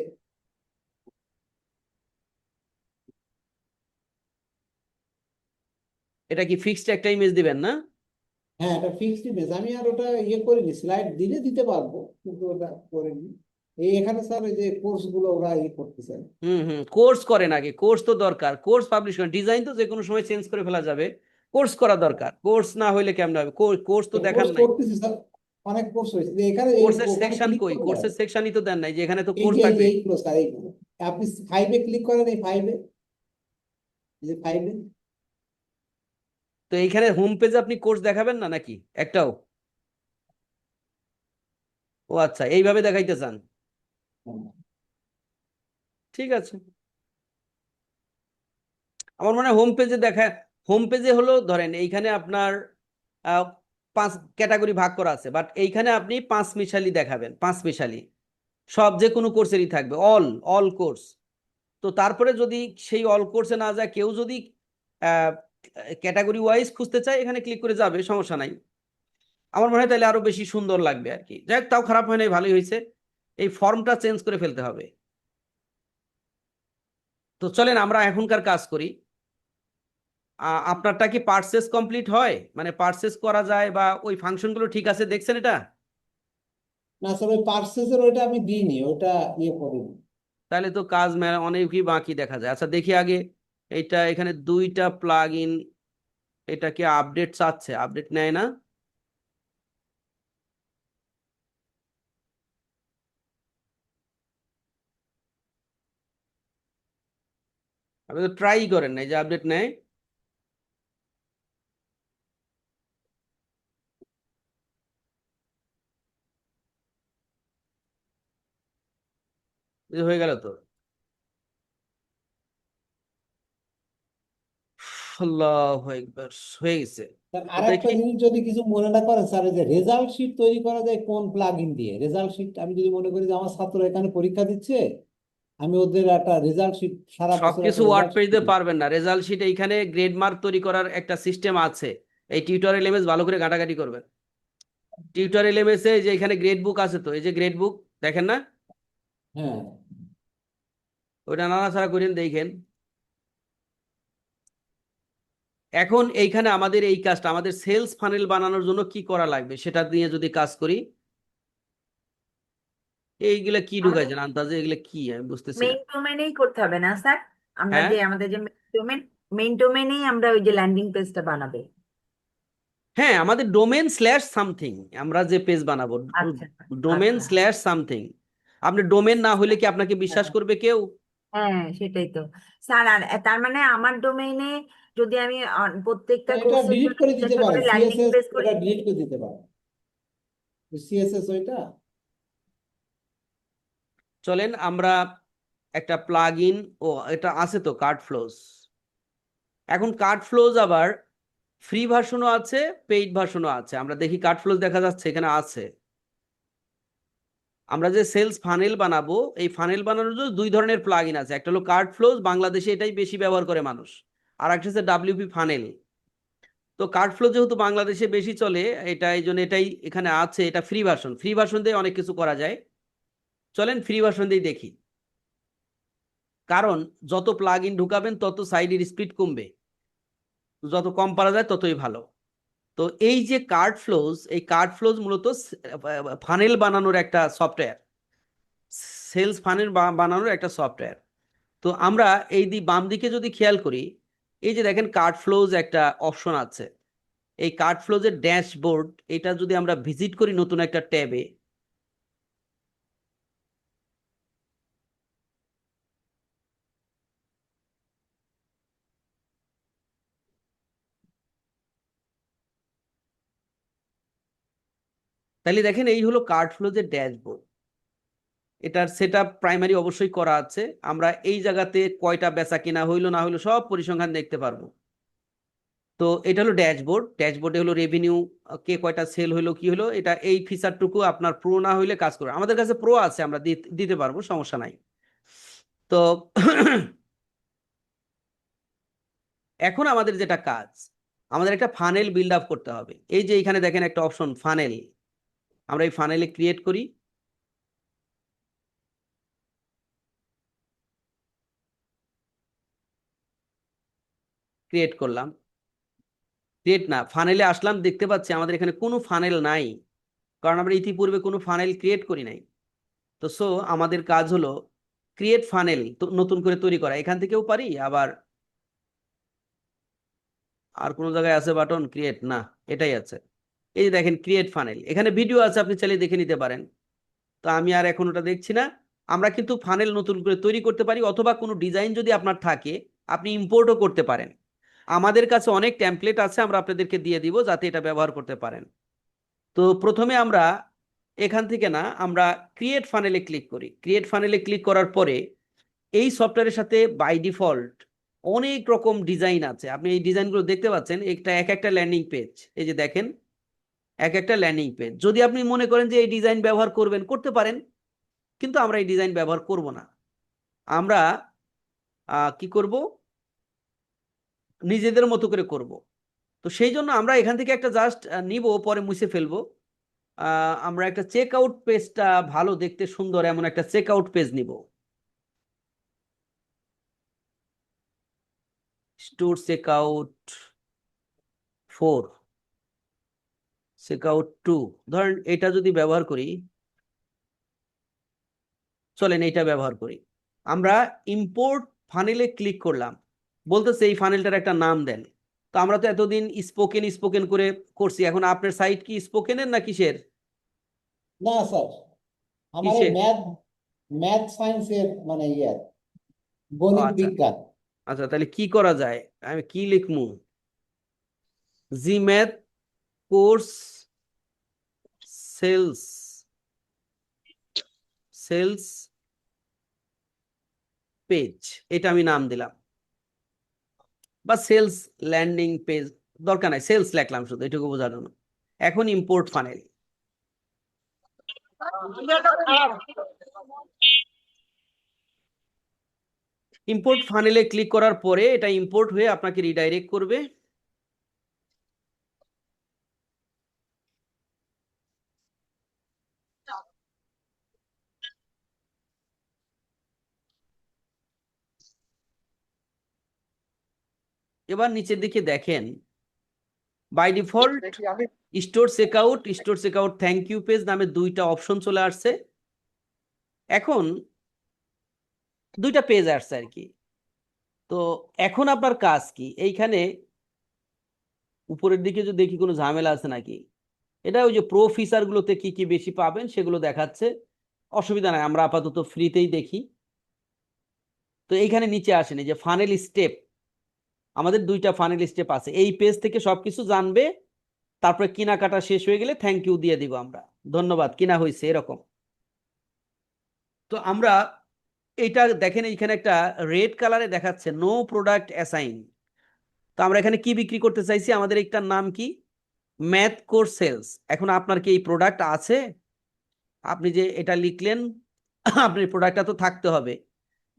এটা কি ফিক্সড একটা ইমেজ দিবেন না? হ্যাঁ, এটা ফিক্সড ইমেজ। আমি আর ওটা ইয়ে করিনি, স্লাইড দিলে দিতে পারবো, কিন্তু ওটা করিনি। এই এখানে স্যার এই যে কোর্স গুলো ওরা ইয়ে করতেছেন। কোর্স করেন আগে, কোর্স তো দরকার, কোর্স পাবলিশ করেন। ডিজাইন তো যে কোনো সময় চেঞ্জ করে ফেলা যাবে, কোর্স করা দরকার। কোর্স না হইলে কেমন হবে? কোর্স তো দেখান কোর্স নাই। করতেছি স্যার, অনেক কোর্স হয়েছে। যে এখানে এই কোর্সের ওখানে সেকশন ক্লিক কই? করলে কোর্সের সেকশনই তো দেন নাই, যে এখানে তো এই কোর্স যে থাকবে। এইগুলো স্যার, এইগুলো আপনি 5-এ ক্লিক করেন, এই 5-এ, এই যে 5-এ। তো এইখানে হোম পেজে আপনি কোর্স দেখাবেন না নাকি একটাও? ও আচ্ছা, এইভাবে দেখাইতে চান, ঠিক আছে। আমার মনে হয় হোম পেজে দেখা, হোম পেজে হলো ধরেন এইখানে আপনার 5 ক্যাটাগরি ভাগ করা আছে, বাট এইখানে আপনি 5 মিশালি দেখাবেন, 5 মিশালি সব যে কোনো কোর্সেরই থাকবে, অল অল কোর্স। তো তারপরে যদি সেই অল কোর্সে না যায়, কেউ যদি ক্যাটাগরি ওয়াইজ খুঁজতে চায়, এখানে ক্লিক করে যাবে, সমস্যা নাই। আমার মনে হয় তাহলে আরো বেশি সুন্দর লাগবে আর কি। যাই হোক, তাও খারাপ হয় নাই, ভালোই হয়েছে। এই ফর্মটা চেঞ্জ করে ফেলতে হবে। তো চলেন আমরা এখনকার কাজ করি। আপনারটা কি পারচেস কমপ্লিট হয়, মানে পারচেস করা যায়, বা ওই ফাংশনগুলো ঠিক আছে দেখছেন এটা? না স্যার, ওই পার্সেসের ওইটা আমি দিইনি, ওইটা ইয়ে করিনি। তাহলে তো কাজ অনেকই বাকি দেখা যায়। আচ্ছা দেখি আগে, এইটা এখানে 2টা প্লাগ ইন, এটা কি আপডেট চাচ্ছে? আপডেট নেয় না। আপনি তো ট্রাই করেন না, এই যে আপডেট নেয়। এই যে হয়ে গেল তো। আল্লাহু আকবার, হয়ে গেছে। স্যার তো আর একটা দেখি, জিনিস যদি কিছু মনে না করেন স্যার, এই যে রেজাল্ট শিট তৈরি করা যায় কোন প্লাগ ইন দিয়ে? রেজাল্ট শিট আমি যদি মনে করি যে আমার ছাত্র এখানে পরীক্ষা দিচ্ছে, আমি ওদের একটা রেজাল্ট শিট, সারা বছর সবকিছু একটা ওয়ার্ড রেজাল্ট পেজ শিট দিয়ে দিই। পারবেন না। রেজাল্ট শিট এইখানে গ্রেড মার্ক তৈরি করার একটা সিস্টেম আছে, এই টিউটোরিয়াল এমএস ভালো করে ঘাটাঘাটি করবেন। টিউটোরিয়াল এমএস এ যে এখানে গ্রেড বুক আছে, তো এই যে গ্রেড বুক দেখেন না, হ্যাঁ ওইটা নাড়াচাড়া করেন দেখেন। এখন এইখানে আমাদের এই কাজটা, আমাদের সেলস ফানেল বানানোর জন্য কি করা লাগবে সেটা নিয়ে যদি কাজ করি। এইগুলা কি আমাদের ঢুকাইছেন আন্দাজে? এগুলা কি আমি বুঝতেছি না। মেইন ডোমেনেই করতে হবে না স্যার? আমরা হ্যাঁ যে আমাদের যে মেইন ডোমেনেই আমরা ওই যে ল্যান্ডিং পেজটা বানাবে। হ্যাঁ, আমাদের ডোমেন স্ল্যাশ সামথিং, আমরা যে পেজ বানাবো, আচ্ছা ডোমেন আচ্ছা। Slash something. আপনি ডোমেন না হলে কি আপনাকে বিশ্বাস করবে কেউ? হ্যাঁ সেটাই তো স্যার। আর তার মানে আমার ডোমেইনে যদি আমি প্রত্যেকটা এটা কোর্সের ডিলিট জন্য করে একটা দিতে একটা করে পারেন, ল্যান্ডিং সিএসএস পেজ করি। ওটা ডিলিট করে দিতে পারেন, সিএসএস ওইটা। চলেন আমরা একটা প্লাগ ইন, ও এটা আছে তো কার্ড ফ্লোজ। এখন কার্ড ফ্লোজ আবার ফ্রি ভার্সনও আছে, পেইড ভার্সনও আছে। আমরা দেখি কার্ড ফ্লোজ দেখা যাচ্ছে এখানে আছে। আমরা যে সেলস ফানেল বানাবো, এই ফানেল বানানোর জন্য 2 ধরনের প্লাগ ইন আছে। একটা হলো কার্ড ফ্লোজ, বাংলাদেশে এটাই বেশি ব্যবহার করে মানুষ। আর একটা হচ্ছে ডাব্লিউপি ফানেল। তো কার্ড ফ্লো যেহেতু বাংলাদেশে বেশি চলে, এটা এই জন্য এটাই এখানে আছে। এটা ফ্রি ভার্সন, ফ্রি ভার্সন দিয়ে অনেক কিছু করা যায়। চলেন ফ্রি ভার্সন দিয়ে দেখি। কারণ যত প্লাগ ইন ঢুকাবেন তত সাইডের স্পিড কমবে, যত কম পারা যায় ততই ভালো। তো এই যে কার্ড ফ্লোজ, এই কার্ড ফ্লোজ মূলত ফানেল বানানোর একটা সফটওয়্যার, সেলস ফানেল বানানোর একটা সফটওয়্যার। তো আমরা এই বাম দিকে যদি খেয়াল করি, এই যে দেখেন কার্ড ফ্লোজ একটা অপশন আছে। এই কার্ড ফ্লোজের ড্যাশবোর্ড, এটা যদি আমরা ভিজিট করি নতুন একটা ট্যাবে, তাহলে দেখেন এই হলো কার্ড ফ্লোজের ড্যাশবোর্ড। এটার সেটআপ প্রাইমারি অবশ্যই করা আছে। আমরা এই জায়গাতে কয়টা বেচা কিনা হইলো না হইলো সব পরিসংখ্যান দেখতে পারবো। তো এটা হলো ড্যাশবোর্ড। ড্যাশবোর্ডে হলো রেভিনিউ, কে কয়টা সেল হইলো কি হলো। এটা এই ফিচারটুকু আপনার প্রো না হইলে কাজ করবে। আমাদের কাছে প্রো আছে, আমরা দিতে পারবো, সমস্যা নাই। তো এখন আমাদের যেটা কাজ, আমাদের একটা ফানেল বিল্ড আপ করতে হবে। এই যে এখানে দেখেন একটা অপশন ফানেল, আমরা এই ফানেলে ক্রিয়েট করি। ক্রিয়েট করলাম, ক্রিয়েট না ফানেলে আসলাম, দেখতে পাচ্ছি আমাদের এখানে কোনো ফানেল নাই, কারণ আমরা ইতিপূর্বে কোনো ফানেল ক্রিয়েট করি নাই। তো সো আমাদের কাজ হলো ক্রিয়েট ফানেল নতুন করে তৈরি করা। এখান থেকেও পারি, আবার আর কোনো জায়গায় আছে বাটন ক্রিয়েট, না এটাই আছে। এই যে দেখেন ক্রিয়েট ফানেল, এখানে ভিডিও আছে, আপনি চাইলে দেখে নিতে পারেন। তো আমি আর এখন ওটা দেখছি না। আমরা কিন্তু ফানেল নতুন করে তৈরি করতে পারি, অথবা কোনো ডিজাইন যদি আপনার থাকে আপনি ইম্পোর্টও করতে পারেন। আমাদের কাছে অনেক টেমপ্লেট আছে, আমরা আপনাদেরকে দিয়ে দিব যাতে এটা ব্যবহার করতে পারেন। তো প্রথমে আমরা এখান থেকে না, আমরা ক্রিয়েট ফানেলে ক্লিক করি। ক্রিয়েট ফানেলে ক্লিক করার পরে এই সফটওয়্যারের সাথে বাই ডিফল্ট অনেক রকম ডিজাইন আছে। আপনি এই ডিজাইনগুলো দেখতে পাচ্ছেন, একটা এক একটা ল্যান্ডিং পেজ, এই যে দেখেন এক একটা ল্যান্ডিং পেজ। যদি আপনি মনে করেন যে এই ডিজাইন ব্যবহার করবেন, করতে পারেন, কিন্তু আমরা এই ডিজাইন ব্যবহার করব না। আমরা কি করব, নিজেদের মতো করে করব। তো সেই জন্য আমরা এখান থেকে একটা জাস্ট নিব, পরে মুছে ফেলবো। আমরা একটা চেক আউট পেজটা ভালো দেখতে সুন্দর এমন একটা চেক আউট পেজ নিব। Store check out 4, check out 2, ধরেন এটা যদি ব্যবহার করি, চলেন এইটা ব্যবহার করি। আমরা ইম্পোর্ট ফানেলে ক্লিক করলাম, বলতেছে এই ফানেলটার একটা নাম দেন। তো আমরা তো এতদিন স্পোকেন স্পোকেন করে করছি, এখন আপনার সাইট কি স্পোকেনের না কিসের? না স্যার, আমার কিসের? ম্যাথ ম্যাথ সায়েন্সের মানে ইয়ে ও গণিত আচ্ছা বিজ্ঞান। আচ্ছা, তাহলে কি করা যায়, আমি কি লিখমু? জি math course sales, sales page, এটা আমি নাম দিলাম। বা সেলস ল্যান্ডিং পেজ, দরকার নাই, সেলস লিখলাম শুধু এটুকু বোঝার জন্য। এখন ইম্পোর্ট ফানেল, ইম্পোর্ট ফানেলে ক্লিক করার পরে এটা ইম্পোর্ট হয়ে আপনাকে রিডাইরেক্ট করবে। এবার নিচের দিকে দেখেন by default store checkout thank you page নামে দুইটা অপশন চলে আসছে। এখন দুইটা পেজ আসছে আর কি। তো এখন আপনার কাজ কি, এইখানে উপরের দিকে যদি দেখি কোনো ঝামেলা আছে নাকি, এটা ওই যে প্রো ফিচার গুলোতে কি কি বেশি পাবেন সেগুলো দেখাচ্ছে, অসুবিধা নাই, আমরা আপাতত ফ্রিতেই দেখি। তো এইখানে নিচে আসেন, এই যে ফানেল স্টেপ, আমাদের দুইটা ফানেল স্টেপ আছে। এই পেজ থেকে সবকিছু জানবে, তারপরে কেনাকাটা শেষ হয়ে গেলে থ্যাংক ইউ দিয়ে দিব আমরা, ধন্যবাদ কিনা হয়েছে এরকম। তো আমরা এইটা দেখেন, এইখানে একটা রেড কালারে দেখাচ্ছে নো প্রোডাক্ট অ্যাসাইন। তো আমরা এখানে কি বিক্রি করতে চাইছি, আমাদের একটার নাম কি, ম্যাথ কোর্স সেলস। এখন আপনার কি এই প্রোডাক্ট আছে? আপনি যে এটা লিখলেন, আপনার প্রোডাক্টটা তো থাকতে হবে,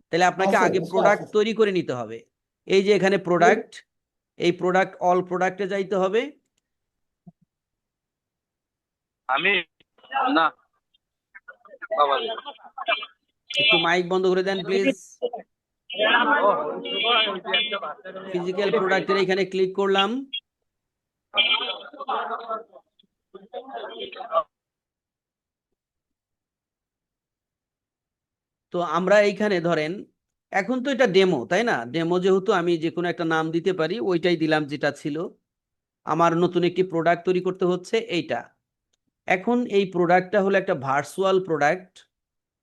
তাহলে আপনাকে আছে, আগে নিশ্চয় প্রোডাক্ট আছে। তৈরি করে নিতে হবে। এই যে এখানে প্রোডাক্ট, এই প্রোডাক্ট অল প্রোডাক্টে যাইতে হবে। আমি না বাবা একটু মাইক বন্ধ করে দেন প্লিজ। ফিজিক্যাল প্রোডাক্টের এখানে ক্লিক করলাম। তো আমরা এইখানে ধরেন, এখন তো এটা ডেমো তাই না, ডেমো যেহেতু আমি যে কোনো একটা নাম দিতে পারি, ওইটাই দিলাম যেটা ছিল। আমার নতুন একটি প্রোডাক্ট তৈরি করতে হচ্ছে এইটা। এখন এই প্রোডাক্টটা হলো একটা ভার্চুয়াল প্রোডাক্ট,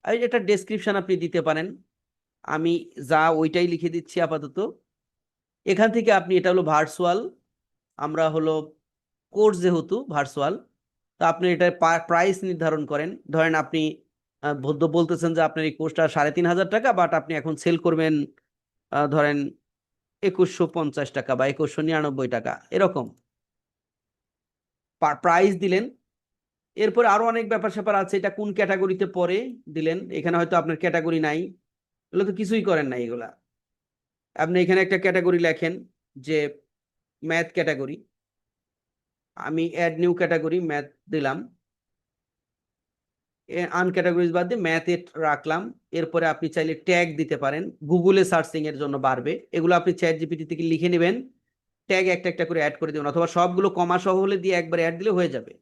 আর একটা ডেসক্রিপশন আপনি দিতে পারেন, আমি যা ওইটাই লিখে দিচ্ছি আপাতত। এখান থেকে আপনি, এটা হলো ভার্চুয়াল, আমরা হলো কোর্স যেহেতু ভার্চুয়াল, তা আপনি এটা প্রাইস নির্ধারণ করেন। ধরেন আপনি বলতেছেন যে আপনার এই কোর্সটা 3,500 টাকা, বাট আপনি এখন সেল করবেন ধরেন 2,150 টাকা বা 2,199 টাকা এরকম প্রাইস দিলেন। এরপরে আরো অনেক ব্যাপার স্যাপার আছে, এটা কোন ক্যাটাগরিতে পড়ে দিলেন, এখানে হয়তো আপনার ক্যাটাগরি নাই, এগুলো তো কিছুই করেন না এগুলা। আপনি এখানে একটা ক্যাটাগরি লেখেন যে ম্যাথ ক্যাটাগরি, আমি অ্যাড নিউ ক্যাটাগরি ম্যাথ দিলাম, আনক্যাটাগরিজ বাদ দিয়ে ম্যাথে রাখলাম। এরপরে আপনি চাইলে ট্যাগ দিতে পারেন, গুগলে সার্চিং এর জন্য বাড়বে। এগুলো আপনি চ্যাট জিপিটি থেকে লিখে নেবেন, ট্যাগ একটা একটা করে অ্যাড করে দেবেন, অথবা সবগুলো কমা সহ হলে দিয়ে একবার অ্যাড দিলে হয়ে যাবে।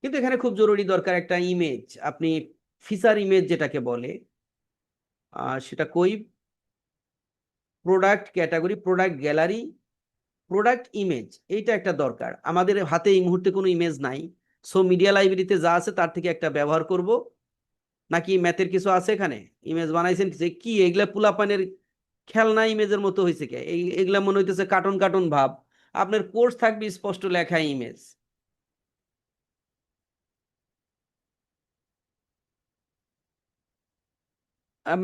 কিন্তু এখানে খুব জরুরি দরকার একটা ইমেজ, আপনি ফিচার ইমেজ যেটাকে বলে, সেটা কই, product category, product gallery, product image, এইটা একটা দরকার। আমাদের হাতে এই মুহূর্তে কোনো ইমেজ নাই, সো মিডিয়া লাইব্রেরিতে যা আছে তার থেকে একটা ব্যবহার করব। নাকি ম্যাথের কিছু আছে এখানে ইমেজ বানাইছেন যে কি, এগুলা পোলাপানের খেলনা ইমেজের মতো হয়েছে কে? এগুলা মনে হইতেছে কার্টুন কার্টুন ভাব। আপনার কোর্স থাকবে স্পষ্ট লেখা ইমেজ।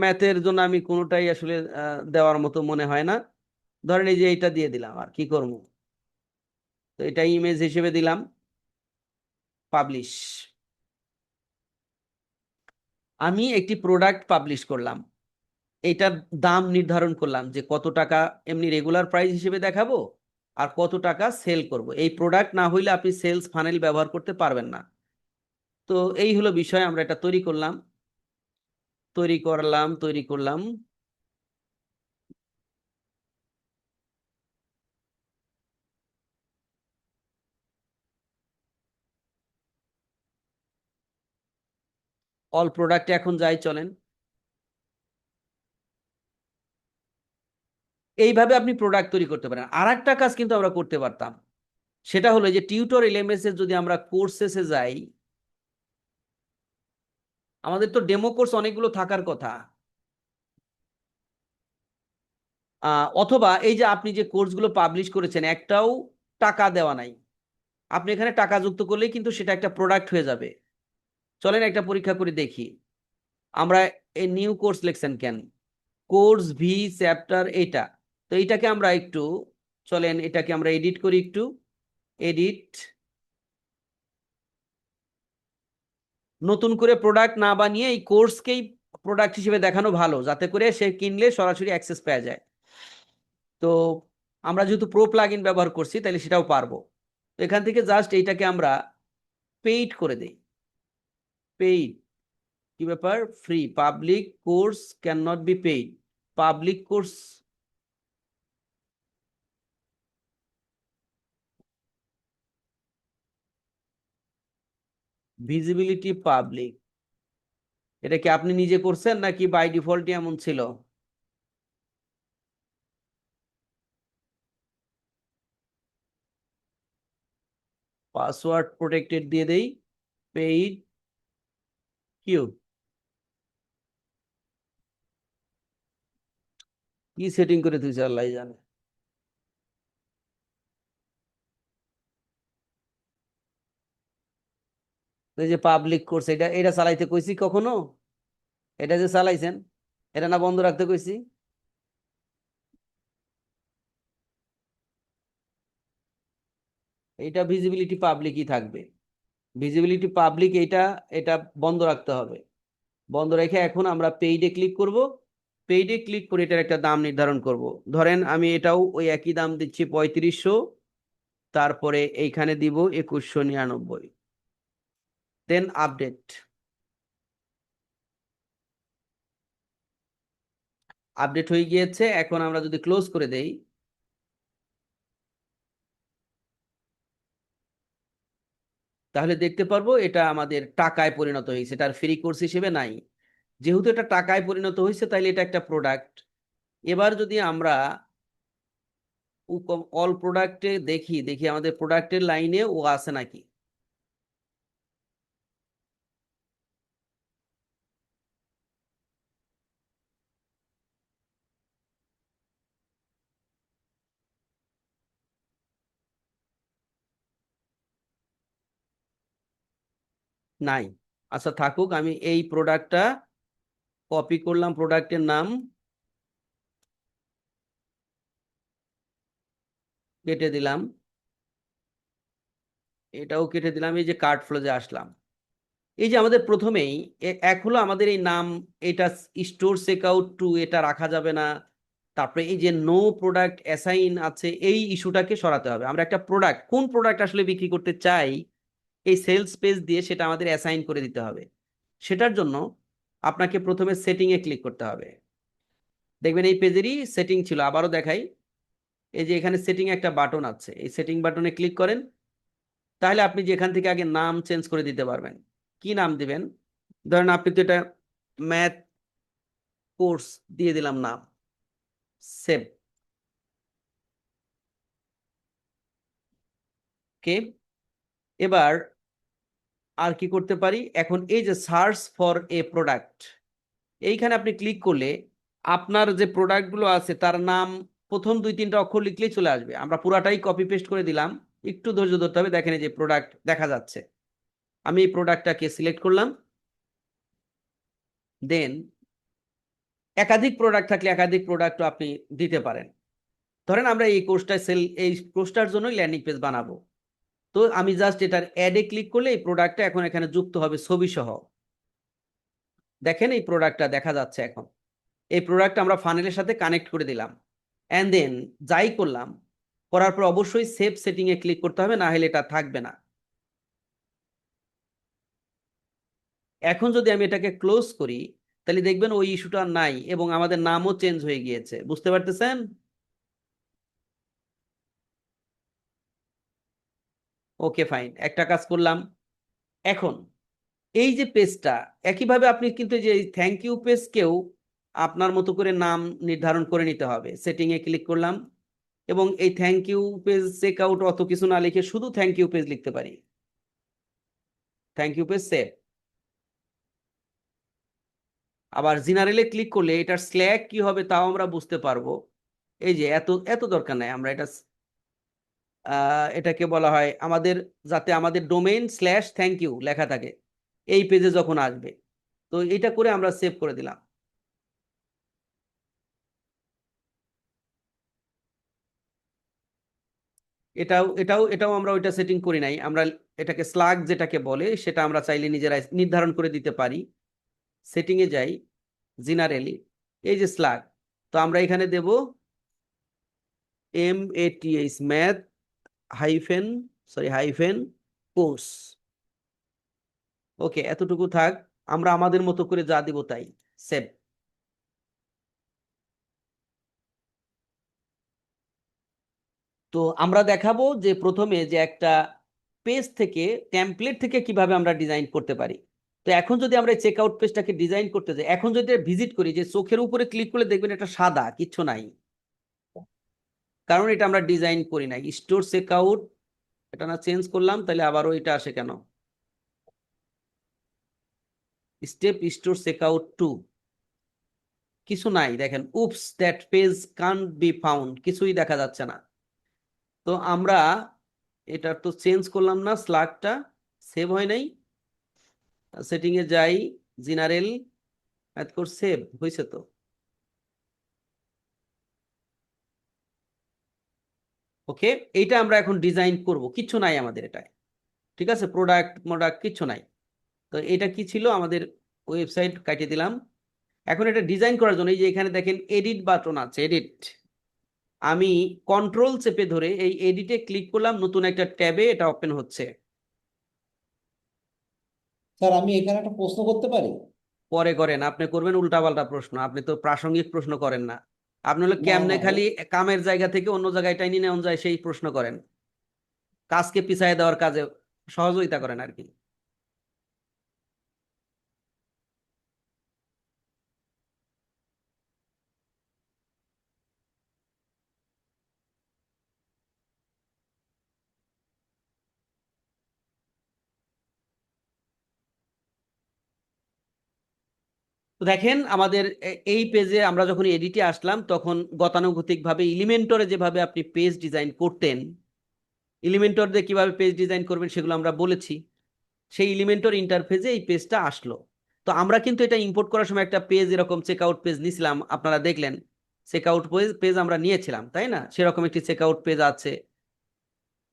ম্যাথের জন্য আমি কোনোটাই আসলে দেওয়ার মতো মনে হয় না। ধরেন এই যে এইটা দিয়ে দিলাম, আর কি করবো, তো এটা ইমেজ হিসেবে দিলাম, পাবলিশ। আমি একটি প্রোডাক্ট পাবলিশ করলাম, এইটার দাম নির্ধারণ করলাম যে কত টাকা এমনি রেগুলার প্রাইস হিসেবে দেখাবো, আর কত টাকা সেল করব। এই প্রোডাক্ট না হইলে আপনি সেলস ফানেল ব্যবহার করতে পারবেন না। তো এই হলো বিষয়, আমরা এটা তৈরি করলাম, তৈরি করলাম। অল প্রোডাক্টে এখন যাই, চলেন। এইভাবে আপনি প্রোডাক্ট তৈরি করতে পারেন। আর একটা কাজ কিন্তু আমরা করতে পারতাম, সেটা হলো যে টিউটর এলএমএস এর যদি আমরা কোর্সেসে যাই, আমাদের তো ডেমো কোর্স অনেকগুলো থাকার কথা। অথবা এই যে আপনি যে কোর্সগুলো পাবলিশ করেছেন একটাও টাকা দেওয়া নাই, আপনি এখানে টাকা যুক্ত করলেই কিন্তু সেটা একটা প্রোডাক্ট হয়ে যাবে। চলেন একটা পরীক্ষা করে দেখি। আমরা এই নিউ কোর্স লেখছেন কেন, কোর্স ভি চ্যাপ্টার এটা, তো এইটাকে আমরা একটু, চলেন এটাকে আমরা এডিট করি, একটু এডিট, নতুন করে প্রোডাক্ট না বানিয়ে এই কোর্সকেই প্রোডাক্ট হিসেবে দেখানো ভালো, যাতে করে সে কিনলে সরাসরি অ্যাক্সেস পাওয়া যায়। তো আমরা যেহেতু প্রো প্লাগইন ব্যবহার করছি তাহলে সেটাও পারবো। তো এখান থেকে জাস্ট এইটাকে আমরা পেইড করে দেই, পেইড, কি ব্যাপার, free, public course can not be paid, public course, visibility public. এটা কি আপনি নিজে করছেন নাকি বাই ডিফল্টই এমন ছিল? পাসওয়ার্ড প্রোটেক্টেড দিয়ে দেই, পেইড কিউ, কি সেটিং করে তুই আল্লাহ জানে। এই যে পাবলিক কোর্স, এটা এটা চালাইতে কইছি কখনো? এটা যে চালাইছেন, এটা না বন্ধ রাখতে কইছি? এটা ভিজিবিলিটি পাবলিকই থাকবে, ভিজিবিলিটি পাবলিক, এটা এটা বন্ধ রাখতে হবে। বন্ধ রেখে এখন আমরা পেইডে ক্লিক করব। পেইডে ক্লিক করে এটার একটা দাম নির্ধারণ করব। ধরেন আমি এটাও ওই একই দাম দিচ্ছি 3500, তারপরে এইখানে দিব 2199, দেন আপডেট। আপডেট হয়ে গিয়েছে। এখন আমরা যদি ক্লোজ করে দেই, তাহলে দেখতে পারবো এটা আমাদের টাকায় পরিণত হয়েছে, এটা আর ফ্রি কোর্স হিসেবে নাই। যেহেতু এটা টাকায় পরিণত হয়েছে তাইলে এটা একটা প্রোডাক্ট। এবার যদি আমরা অল প্রোডাক্টে দেখি, দেখি আমাদের প্রোডাক্টের লাইনে ও আছে নাকি। নাই, আচ্ছা থাকুক, আমি এই প্রোডাক্টটা কপি করলাম, প্রোডাক্টের নাম কেটে দিলাম, এটাও কেটে দিলাম, এই যে কার্ট ফ্লোজে আসলাম। এই যে আমাদের প্রথমেই এক হলো আমাদের এই নাম, এটা স্টোর চেকআউট টু, এটা রাখা যাবে না। তারপরে এই যে নো প্রোডাক্ট অ্যাসাইন আছে, এই ইস্যুটাকে সরাতে হবে। আমরা একটা প্রোডাক্ট, কোন প্রোডাক্ট আসলে বিক্রি করতে চাই, এই সেলস পেজ দিয়ে সেটা আমাদের অ্যাসাইন করে দিতে হবে। সেটার জন্য আপনাকে প্রথমে সেটিং এ ক্লিক করতে হবে। দেখবেন এই পেজেরই সেটিং ছিল, আবারও দেখাই। এই যে এখানে সেটিং একটা বাটন আছে, এই সেটিং বাটনে ক্লিক করেন। তাহলে আপনি যেখান থেকে আগে নাম চেঞ্জ করে দিতে পারবেন। কি নাম দিবেন? ধরেন আপনি তো এটা ম্যাথ কোর্স দিয়ে দিলাম নাম, সেভ। ওকে, এবার আর কি করতে পারি? এখন এই যে সার্চ ফর এ প্রোডাক্ট, এইখানে আপনি ক্লিক করলে আপনার যে প্রোডাক্টগুলো আছে তার নাম প্রথম 2-3টা অক্ষর লিখলেই চলে আসবে। আমরা পুরাটাই কপি পেস্ট করে দিলাম, একটু ধৈর্য ধরতে হবে। দেখেন এই যে প্রোডাক্ট দেখা যাচ্ছে। আমি এই প্রোডাক্টটাকে সিলেক্ট করলাম। দেন একাধিক প্রোডাক্ট থাকলে একাধিক প্রোডাক্টও আপনি দিতে পারেন। ধরেন আমরা এই কোর্সটার জন্য ল্যান্ডিং পেজ বানাবো, তো আমি জাস্ট এটার অ্যাডে ক্লিক করলে এই প্রোডাক্টটা এখন এখানে যুক্ত হবে ছবি সহ। দেখেন এই প্রোডাক্টটা দেখা যাচ্ছে এখন। এই প্রোডাক্ট আমরা ফানেলের সাথে কানেক্ট করে দিলাম। অ্যান্ড দেন যাই করলাম, করার পর অবশ্যই সেভ সেটিং এ ক্লিক করতে হবে, না হলে এটা থাকবে না। এখন যদি আমি এটাকে ক্লোজ করি, তাহলে দেখবেন ওই ইস্যুটা নাই এবং আমাদের নামও চেঞ্জ হয়ে গিয়েছে। বুঝতে পারতেছেন? ওকে ফাইন, একটা কাজ করলাম। এখন এই যে পেজটা, একইভাবে আপনি কিন্তু যে থ্যাংক ইউ পেজকেও আপনার মতো করে নাম নির্ধারণ করে নিতে হবে। সেটিং এ ক্লিক করলাম এবং এই thank you page check out অত কিছু না লিখে শুধু থ্যাংক ইউ পেজ লিখতে পারি। Thank you page save. আবার জেনারেলে ক্লিক করলে এটার স্ল্যাগ কি হবে তাও আমরা বুঝতে পারবো। এই যে এত এত দরকার নাই, আমরা এটাকে বলা হয় আমাদের, যাতে আমাদের ডোমেইন স্ল্যাশ থ্যাংক ইউ লেখা থাকে এই পেজে যখন আসবে। তো এটা করে আমরা সেভ করে দিলাম। এটাও এটাও এটাও আমরা ওইটা সেটিং করি নাই। আমরা এটাকে স্লাগ যেটাকে বলে সেটা আমরা চাইলে নিজেরাই নির্ধারণ করে দিতে পারি। সেটিং এ যাই, জেনারেলি, এই যে স্লাগ, তো আমরা এখানে দেব MATH, ম্যাথ হাইফেন কোর্স। ওকে, এতটুকু থাক। আমরা আমাদের মতো করে যা দিব তাই। সেভ। তো আমরা দেখাবো যে প্রথমে যে একটা পেজ থেকে, টেমপ্লেট থেকে কিভাবে আমরা ডিজাইন করতে পারি। তো এখন যদি আমরা চেক আউট পেজটাকে ডিজাইন করতে যাই, এখন যদি ভিজিট করি, যে চোখের উপরে ক্লিক করলে দেখবেন এটা সাদা, কিচ্ছু নাই, কারণ এটা আমরা ডিজাইন করি নাই। স্টোর চেক আউট এটা না চেঞ্জ করলাম, তাহলে আবারও এটা আসে কেন? Step store check out two, কিছু নাই। দেখেন oops that page can't be found, কিছুই দেখা যাচ্ছে না। তো আমরা এটা তো চেঞ্জ করলাম না, স্লাগটা সেভ হয় নাই। সেটিং এ যাই, জেনারেল, সেভ হয়েছে তো। ওকে, এইটা আমরা এখন ডিজাইন করব, কিচ্ছু নাই আমাদের এটায়। ঠিক আছে, প্রোডাক্ট কিচ্ছু নাই। তো এটা কি ছিল? আমাদের ওয়েবসাইট কাটিয়ে দিলাম। এখন এটা ডিজাইন করার জন্য এই যে এখানে দেখেন এডিট বাটন আছে, এডিট। আমি কন্ট্রোল চেপে ধরে এই এডিটে ক্লিক করলাম, নতুন একটা ট্যাবে এটা ওপেন হচ্ছে। স্যার আমি এখানে একটা প্রশ্ন করতে পারি? পরে করেন, আপনি করবেন উল্টাপাল্টা প্রশ্ন, আপনি তো প্রাসঙ্গিক প্রশ্ন করেন না। আপনি হলো না কেমনে না খালি কামের জায়গা থেকে অন্য জায়গায় টাইনি নেওয়া যায় সেই প্রশ্ন করেন, কাজকে পিছায় দেওয়ার কাজে সহযোগিতা করেন আর কি। তো দেখেন আমাদের এই পেজে আমরা যখন এডিটে আসলাম, তখন গতানুগতিক ভাবে এলিমেন্টরে যেভাবে আপনি পেজ ডিজাইন করতেন, এলিমেন্টর দিয়ে কিভাবে পেজ ডিজাইন করবেন সেগুলো আমরা বলেছি। সেই এলিমেন্টর ইন্টারফেসে এই পেজটা আসলো। তো আমরা কিন্তু এটা ইম্পোর্ট করার সময় একটা পেজ, এরকম চেকআউট পেজ নিয়েছিলাম, আপনারা দেখলেন চেকআউট পেজ আমরা নিয়েছিলাম, তাই না? সেরকম একটি চেকআউট পেজ আছে।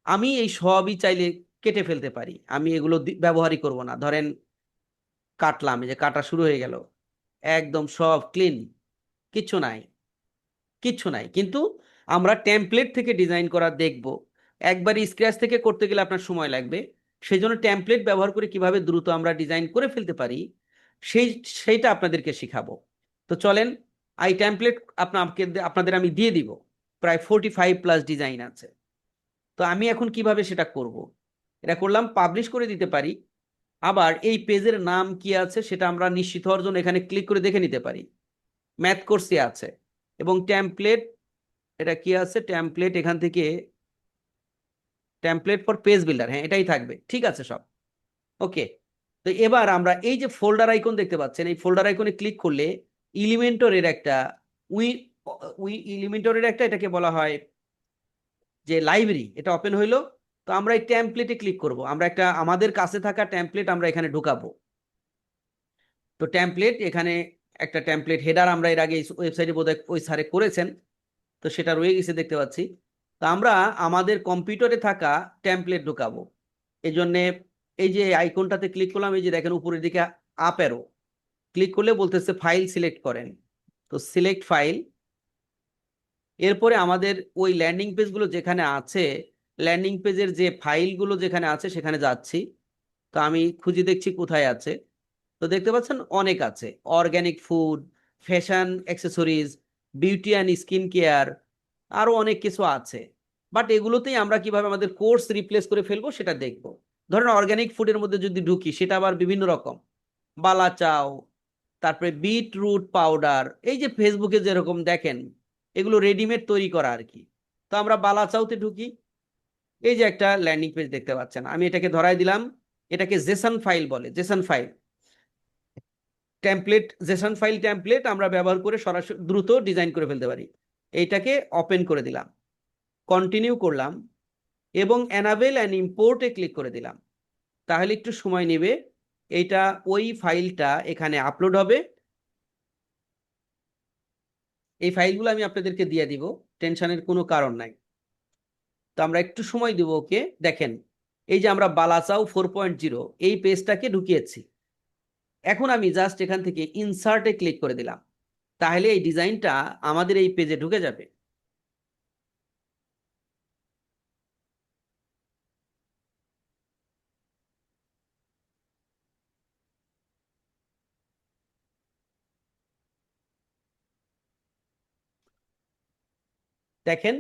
আমি এই সবই চাইলে কেটে ফেলতে পারি, আমি এগুলো ব্যবহারই করব না। ধরেন কাটলাম, এই যে কাটা শুরু হয়ে গেল, একদম সব ক্লিন, কিচ্ছু নাই, কিচ্ছু নাই। কিন্তু আমরা টেমপ্লেট থেকে ডিজাইন করা দেখব। একবার স্ক্র্যাচ থেকে করতে গেলে আপনার সময় লাগবে, সেই জন্য টেমপ্লেট ব্যবহার করে কিভাবে দ্রুত আমরা ডিজাইন করে ফেলতে পারি সেই সেইটা আপনাদেরকে শিখাবো। তো চলেন, এই টেমপ্লেট আপনাদের আমি দিয়ে দিব, প্রায় 45+ ডিজাইন আছে। তো আমি এখন কিভাবে সেটা করব, এটা করলাম, পাবলিশ করে দিতে পারি। আবার এই পেজের নাম কি আছে সেটা আমরা নিশ্চিত হওয়ার জন্য এখানে ক্লিক করে দেখে নিতে পারি। ম্যাথ কোর্সে আছে, এবং টেমপ্লেট, এটা কি আছে, টেমপ্লেট, এখান থেকে টেমপ্লেট ফর পেজ বিল্ডার, হ্যাঁ এটাই থাকবে, ঠিক আছে সব ওকে। তো এবার আমরা এই যে ফোল্ডার আইকন দেখতে পাচ্ছেন, এই ফোল্ডার আইকনে ক্লিক করলে এলিমেন্টরের একটা উই উই এলিমেন্টরের একটা, এটাকে বলা হয় যে লাইব্রেরি, এটা ওপেন হইলো। তো আমরা এই টেমপ্লেটে ক্লিক করব, আমরা একটা আমাদের কাছে থাকা টেমপ্লেট আমরা এখানে ঢুকাবো। তো টেমপ্লেট, এখানে একটা টেমপ্লেট হেডার আমরা এর আগে ওয়েবসাইটে বোধহয় ওই স্যারে করেছেন, তো সেটা রয়ে গেছে দেখতে পাচ্ছি। তো আমরা আমাদের কম্পিউটারে থাকা টেমপ্লেট ঢুকাবো। এই জন্যে এই যে আইকনটাতে ক্লিক করলাম, এই যে দেখেন উপরের দিকে আপ অ্যারো, ক্লিক করলে বলতেছে ফাইল সিলেক্ট করেন। তো সিলেক্ট ফাইল, এরপরে আমাদের ওই ল্যান্ডিং পেজগুলো যেখানে আছে, ল্যান্ডিং পেজের যে ফাইলগুলো যেখানে আছে সেখানে যাচ্ছি। তো আমি খুঁজে দেখছি কোথায় আছে। তো দেখতে পাচ্ছেন অনেক আছে, organic food, fashion accessories, beauty and skin care, আরো অনেক কিছু আছে। বাট এগুলোতেই আমরা কিভাবে আমাদের কোর্স রিপ্লেস করে ফেলবো সেটা দেখব। ধরেন অর্গানিক ফুডের মধ্যে যদি ঢুকি, সেটা আবার বিভিন্ন রকম, বালা চাও, তারপরে বিটরুট পাউডার, এই যে ফেসবুকে যেরকম দেখেন এগুলো রেডিমেড তৈরি করা আর কি। তো আমরা বালা চাউতে ঢুকি, এই যে একটা ল্যান্ডিং পেজ দেখতে পাচ্ছেন, আমি এটাকে ধরাই দিলাম, এটাকে জেসন ফাইল বলে, Jason file template, Jason file template আমরা ব্যবহার করে সরাসরি দ্রুত ডিজাইন করে ফেলতে পারি। এইটাকে ওপেন করে দিলাম, কন্টিনিউ করলাম, এবং এনাবেল অ্যান্ড ইম্পোর্টে ক্লিক করে দিলাম। তাহলে একটু সময় নেবে, এইটা ওই ফাইলটা এখানে আপলোড হবে। এই ফাইলগুলো আমি আপনাদেরকে দিয়ে দিব, টেনশনের কোনো কারণ নাই। তো আমরা একটু সময় দিব ওকে। দেখেন এই যে আমরা বালাচাও 4.0 এই পেজটাকে ঢুকিয়েছি। এখন আমি জাস্ট এখান থেকে ইনসার্টে ক্লিক করে দিলাম, তাহলে এই ডিজাইনটা আমাদের এই পেজে ঢুকে যাবে। দেখেন,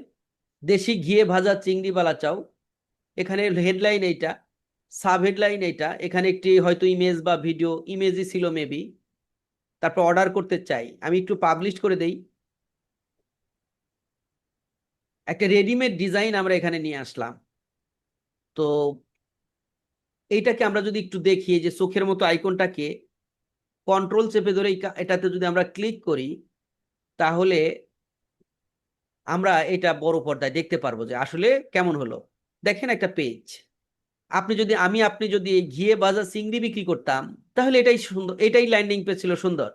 দেশি ঘিয়ে ভাজা চিংড়ি বালা চাও, এখানে হেডলাইন এইটা, সাব হেডলাইন এইটা, এখানে একটি হয়তো ইমেজ বা ভিডিও, ইমেজই ছিল মেবি। তারপর অর্ডার করতে চাই, আমি একটু পাবলিশ করে দেই। একটা রেডিমেড ডিজাইন আমরা এখানে নিয়ে আসলাম। তো এইটাকে আমরা যদি একটু দেখি, যে চোখের মতো আইকনটাকে কন্ট্রোল চেপে ধরে এটাতে যদি আমরা ক্লিক করি, তাহলে আমরা এটা বড় পর্দায় দেখতে পারবো যে আসলে কেমন হলো। দেখেন একটা পেজ, আপনি যদি এই ঘিয়ে ভাজা চিংড়ি বিক্রি করতাম, তাহলে এটাই সুন্দর, এটাই ল্যান্ডিং পেজ ছিল সুন্দর।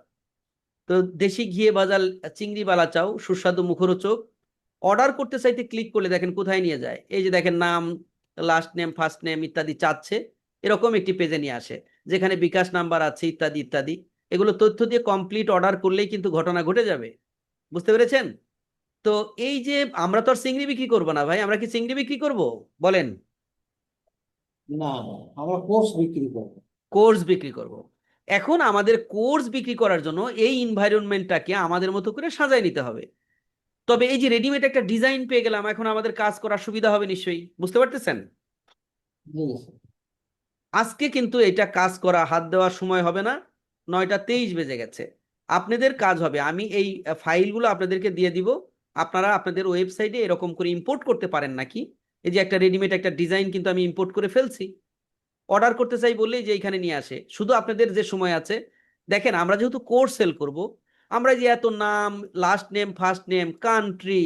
তো দেশি ঘিয়ে ভাজা চিংড়ি বালা চাও, সুস্বাদু মুখরোচক, অর্ডার করতে চাইতে ক্লিক করলে দেখেন কোথায় নিয়ে যায়, এই যে দেখেন নাম, লাস্ট নেম, ফার্স্ট নেম ইত্যাদি চাচ্ছে, এরকম একটি পেজে নিয়ে আসে, যেখানে বিকাশ নাম্বার আছে ইত্যাদি ইত্যাদি। এগুলো তথ্য দিয়ে কমপ্লিট অর্ডার করলেই কিন্তু ঘটনা ঘটে যাবে। বুঝতে পেরেছেন? তো এই যে আমরা তো আর চিংড়ি বিক্রি করবো না ভাই, আমরা কি চিংড়ি বিক্রি করব বলেন? না, আমরা কোর্স বিক্রি করবো। কোর্স বিক্রি করব। এখন আমাদের কোর্স বিক্রি করার জন্য এই এনভায়রনমেন্টটাকে আমাদের মতো করে সাজায় নিতে হবে। তবে এই যে রেডিমেড একটা ডিজাইন পেয়ে গেলাম, এখন আমাদের কাজ করার সুবিধা হবে নিশ্চয়ই, বুঝতে পারতেছেন? জি স্যার। আজকে কিন্তু এটা কাজ করা হাত দেওয়ার সময় হবে না, 9টা 23 বেজে গেছে। আপনাদের কাজ হবে, আমি এই ফাইলগুলো আপনাদেরকে দিয়ে দিব, আপনারা আপনাদের ওয়েবসাইটে এরকম করে ইম্পোর্ট করতে পারেন নাকি। এই যে একটা রেডিমেড একটা ডিজাইন কিন্তু আমি ইম্পোর্ট করে ফেলছি, অর্ডার করতে চাই বললেই যে এখানে নিয়ে আসে। শুধু আপনাদের যে সময় আছে, দেখেন আমরা যেহেতু কোর্স সেল করব, আমরা যে এত নাম, last name, first name, country,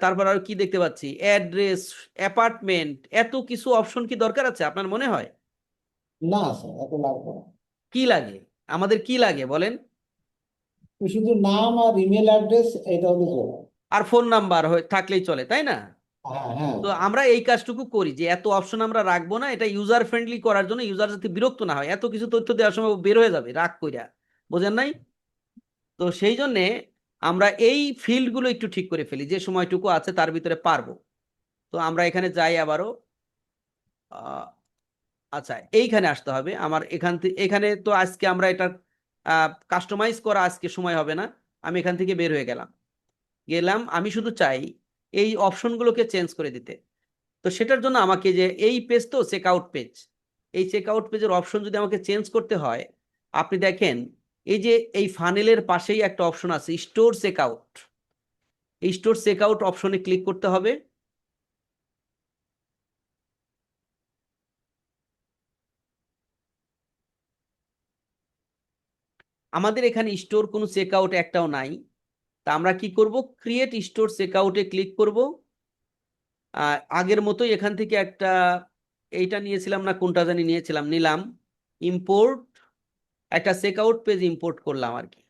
তারপর আর কি দেখতে পাচ্ছি, অ্যাড্রেস, অ্যাপার্টমেন্ট, এত কিছু অপশন কি দরকার আছে আপনার মনে হয়? না স্যার, এত লাগবে না। কি লাগে, আমাদের কি লাগে বলেন? শুধু নাম আর ইমেল অ্যাড্রেস, এটা হলে চলে। আর ফোন নাম্বার থাকলেই চলে, তাই না? হ্যাঁ হ্যাঁ তো আমরা এই কাজটুকু করি যে এত অপশন আমরা রাখবো না, এটা ইউজার ফ্রেন্ডলি করার জন্য, ইউজার যাতে বিরক্ত না হয়, এত কিছু তথ্য দেওয়ার সময় ও বের হয়ে যাবে রাগ কইরা, বোঝেন নাই? তো সেই জন্যে আমরা এই ফিল্ডগুলো একটু ঠিক করে ফেলি যে সময়টুকু আছে তার ভিতরে পারবো। তো আমরা এখানে যাই আবারও, আহ, আচ্ছা এইখানে আসতে হবে আমার, এখান থেকে এখানে তো আজকে আমরা এটা কাস্টমাইজ করা আজকে সময় হবে না, আমি এখান থেকে বের হয়ে গেলাম। আমি শুধু চাই এই অপশনগুলোকে চেঞ্জ করে দিতে। তো সেটার জন্য আমাকে যে এই পেজ তো চেক আউট পেজ, এই চেক আউট পেজের অপশন যদি আমাকে চেঞ্জ করতে হয়, আপনি দেখেন এই যে এই ফানেলের পাশেই একটা অপশন আছে স্টোর চেক আউট, এই স্টোর চেক আউট অপশনে ক্লিক করতে হবে। আমাদের এখানে স্টোর কোনো চেক আউট একটাও নাই। তা আমরা কি করব, ক্রিয়েট স্টোর চেক আউটে ক্লিক করব। আগের মতোই এখান থেকে একটা, এইটা নিয়েছিলাম না কোনটা জানি নিয়েছিলাম, নিলাম ইম্পোর্ট, একটা চেক আউট পেজ ইম্পোর্ট করলাম আর কি।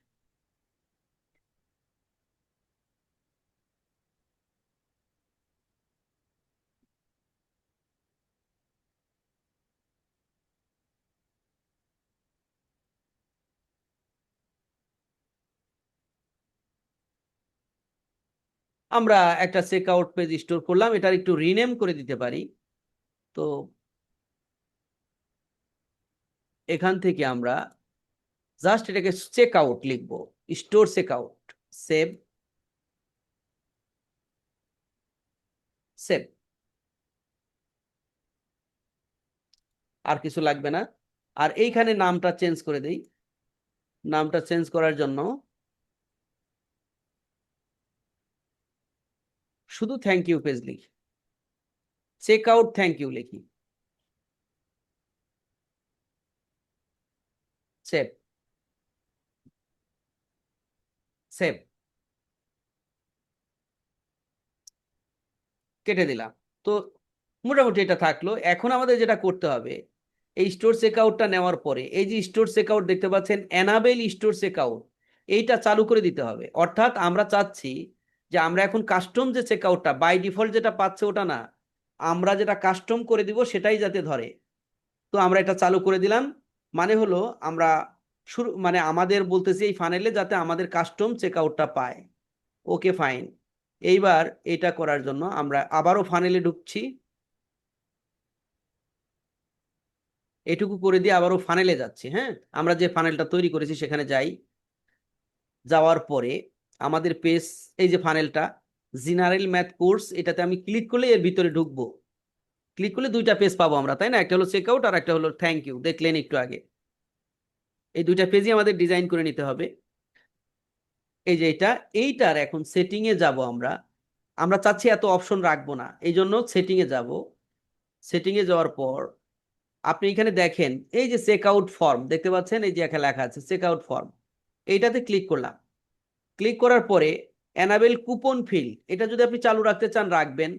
আমরা একটা চেক আউট পেজ স্টোর করলাম, এটার একটু রিনেম করে দিতে পারি। তো এখান থেকে আমরা জাস্ট এটাকে চেক আউট লিখবো, store check out, save, save, আর কিছু লাগবে না। আর এইখানে নামটা চেঞ্জ করে দেই, নামটা চেঞ্জ করার জন্য শুধু থ্যাংক ইউ পেজ লিখি, চেক আউট থ্যাংক ইউ লিখি, সেভ, সেভ, কেটে দিলাম। তো মোটামুটি এটা থাকলো। এখন আমাদের যেটা করতে হবে, এই স্টোর চেকআউটটা নেওয়ার পরে এই যে স্টোর চেকআউট দেখতে পাচ্ছেন, এনাবেল স্টোর চেকআউট, এইটা চালু করে দিতে হবে। অর্থাৎ আমরা চাচ্ছি যে আমরা এখন কাস্টম যে চেকআউটটা বাই ডিফল্ট যেটা পাচ্ছে ওটা না, আমরা যেটা কাস্টম করে দিব সেটাই যাতে ধরে। তো আমরা এটা চালু করে দিলাম, মানে হলো আমরা শুরু, মানে আমাদের বলতেছি এই ফানেলে যাতে আমাদের কাস্টম চেকআউটটা পায়। Okay fine. এইবার এটা করার জন্য আমরা আবারও ফানেলে ঢুকছি, এটুকু করে দিয়ে আবারও ফানেলে যাচ্ছি। হ্যাঁ, আমরা যে ফানেলটা তৈরি করেছি সেখানে যাই, যাওয়ার পরে আমাদের পেজ, এই যে ফানেলটা জেনারেল ম্যাথ কোর্স, এটাতে আমি ক্লিক করলে এর ভিতরে ঢুকবো। ক্লিক করলে দুইটা পেজ পাবো আমরা, তাই না? একটা হলো চেক আউট আর একটা হলো থ্যাংক ইউ, দেখলেন একটু আগে। এই দুইটা পেজই আমাদের ডিজাইন করে নিতে হবে। এই যে এইটার এখন সেটিং এ যাব আমরা, আমরা চাচ্ছি এত অপশন রাখবো না, এই জন্য সেটিং এ যাব। সেটিং এ যাওয়ার পর আপনি এখানে দেখেন এই যে চেক আউট ফর্ম দেখতে পাচ্ছেন, এই যে এখানে লেখা আছে চেক আউট ফর্ম, এইটাতে ক্লিক করলাম। ক্লিক করার পরে এনাবেল কুপন ফিল্ড, এটা যদি আপনি চালু রাখতে চান রাখবেন।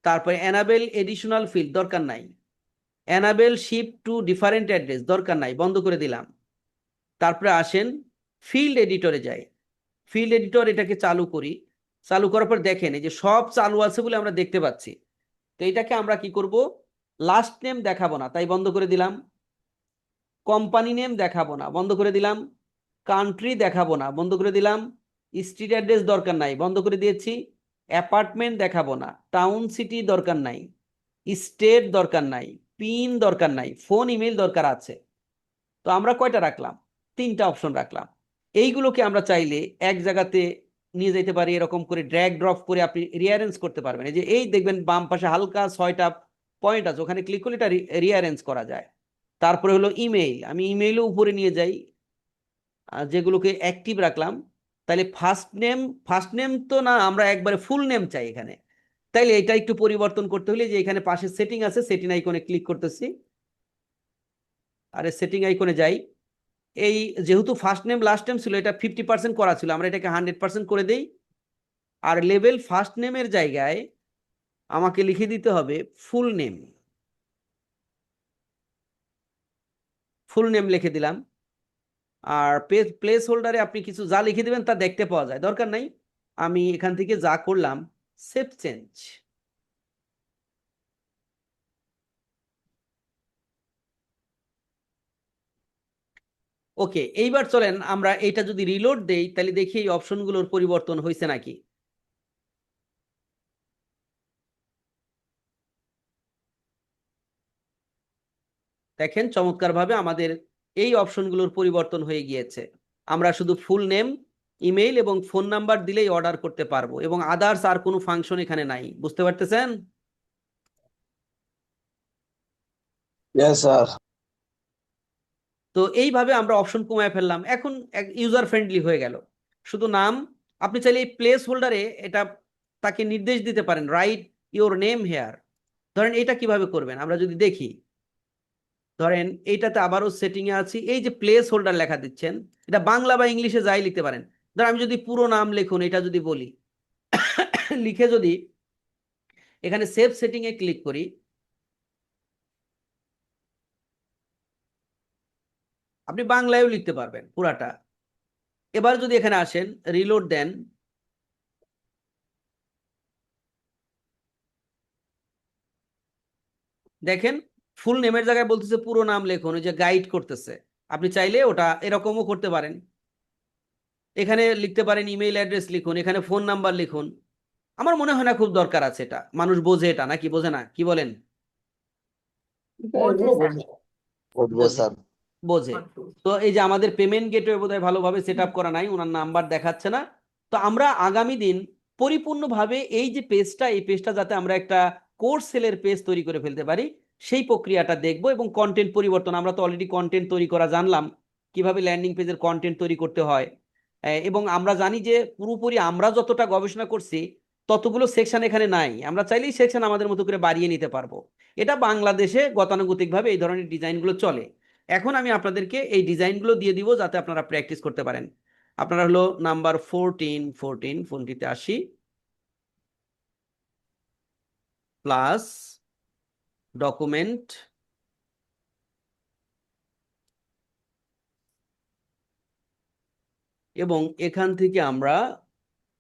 তারপরে এনাবেল এডিশনাল ফিল্ড দরকার নাই, enable shift to different address দরকার নাই, বন্ধ করে দিলাম। তারপরে আসেন ফিল্ড এডিটরে যাই, ফিল্ড এডিটর এটাকে চালু করি। চালু করার পর দেখেন এই যে সব চালু আছে বলে আমরা দেখতে পাচ্ছি। তো এটাকে আমরা কি করব, লাস্ট নেম দেখাবো না, তাই বন্ধ করে দিলাম। কোম্পানি নেম দেখাবো না, বন্ধ করে দিলাম। কান্ট্রি দেখাবো না, বন্ধ করে দিলাম। স্ট্রিট অ্যাড্রেস দরকার নাই, বন্ধ করে দিয়েছি। অ্যাপার্টমেন্ট দেখাবো না, টাউন সিটি দরকার নাই, স্টেট দরকার নাই, পিন দরকার নাই, ফোন ইমেল দরকার আছে। তো আমরা কয়টা রাখলাম, তিনটা অপশন রাখলাম। এইগুলোকে আমরা চাইলে এক জায়গাতে নিয়ে যেতে পারি, এরকম করে ড্র্যাগ ড্রপ করে আপনি রিঅ্যারেঞ্জ করতে পারবেন। এই যে এই দেখবেন বাম পাশে হালকা 6টা পয়েন্ট আছে, ওখানে ক্লিক করলে এটা রিঅ্যারেঞ্জ করা যায়। তারপরে হলো ইমেইল, আমি ইমেইলও উপরে নিয়ে যাই, যেগুলোকে অ্যাক্টিভ রাখলাম। তাহলে ফার্স্ট নেম তো না, আমরা একবারে ফুল নেম চাই এখানে। তাইলে এটা একটু পরিবর্তন করতে হলে যে এখানে পাশে সেটিং আছে, সেটিং আইকনে ক্লিক করতেছি, আরে সেটিং আইকনে যাই। এই যেহেতু ফার্স্ট নেম লাস্ট নেম ছিল, এটা 50% করা ছিল, আমরা এটাকে 100% করে দেই। আর লেভেল ফার্স্ট নেমের জায়গায় আমাকে লিখে দিতে হবে ফুল নেম, ফুল নেম লিখে দিলাম। আর প্লেস হোল্ডারে আপনি কিছু যা লিখে দিবেন তা দেখতে পাওয়া যায়, দরকার নাই। আমি এখান থেকে যা করলাম সেভ চেঞ্জ, ওকে, এইবার চলেন আমরা এটা যদি রিলোড দেই তাহলে দেখি এই অপশনগুলোর পরিবর্তন হয়েছে নাকি। দেখেন চমৎকারভাবে আমাদের এই অপশনগুলোর পরিবর্তন হয়ে গিয়েছে। আমরা শুধু ফুল নেম, ইমেইল এবং ফোন নাম্বার দিলেই অর্ডার করতে পারবো এবং আদার্স আর কোনো ফাংশন এখানে নাই। বুঝতে পারতেছেন? Yes, sir. তো এইভাবে আমরা অপশন কমায় ফেললাম, এখন ইউজার ফ্রেন্ডলি হয়ে গেল। শুধু নাম, আপনি চাইলে এই প্লেস হোল্ডারে এটা তাকে নির্দেশ দিতে পারেন, রাইট ইওর নেম হেয়ার। ধরেন এটা কিভাবে করবেন আমরা যদি দেখি, ধরেন এইটাতে আবারও সেটিং এ আছি, এই যে প্লেস হোল্ডার লেখা দিচ্ছেন, এটা বাংলা বা ইংলিশে যাই লিখতে পারেন। ধর আমি যদি পুরো নাম লিখুন এটা যদি বলি, লিখে যদি এখানে সেভ সেটিং এ ক্লিক করি, আপনি বাংলায়ও লিখতে পারবেন পুরাটা। এবার যদি এখানে আসেন রিলোড দেন, দেখেন ফুল নেমের জায়গায় বলতেছে পুরো নাম লিখুন, ওই যে গাইড করতেছে। আপনি চাইলে ওটা এরকমও করতে পারেন, এখানে লিখতে পারেন ইমেইল অ্যাড্রেস লিখুন, এখানে ফোন নাম্বার লিখুন। আমার মনে হয় না খুব দরকার আছে, এটা মানুষ বোঝে, এটা নাকি বোঝে না, কি বলেন? বোঝে এগুলো স্যার। বোঝে। Good বোঝে, sir. বোঝে। তো এই যে আমাদের পেমেন্ট গেটওয়ে বোধহয় ভালোভাবে সেট আপ করা নাই, ওনার নাম্বার দেখাচ্ছে না। তো আমরা আগামী দিন পরিপূর্ণভাবে এই যে পেজটা, এই পেজটা যাতে আমরা একটা কোর্স সেলের পেজ তৈরি করে ফেলতে পারি, সেই প্রক্রিয়াটা দেখবো। এবং কন্টেন্ট পরিবর্তন, আমরা তো অলরেডি কন্টেন্ট তৈরি করা জানলাম, কিভাবে ল্যান্ডিং পেজের কন্টেন্ট তৈরি করতে হয়। এবং আমরা জানি যে পুরোপুরি আমরা যতটা গবেষণা করছি ততগুলো সেকশন এখানে নাই, আমরা চাইলেই সেকশন আমাদের মতো করে বাড়িয়ে নিতে পারবো। এটা বাংলাদেশে গতানুগতিকভাবে এই ধরনের ডিজাইনগুলো চলে। এখন আমি আপনাদেরকে এই ডিজাইনগুলো দিয়ে দিব যাতে আপনারা প্র্যাকটিস করতে পারেন। আপনারা হলো নাম্বার 14 ফোনটিতে আসি, প্লাস ডকুমেন্ট, এবং এখান থেকে আমরা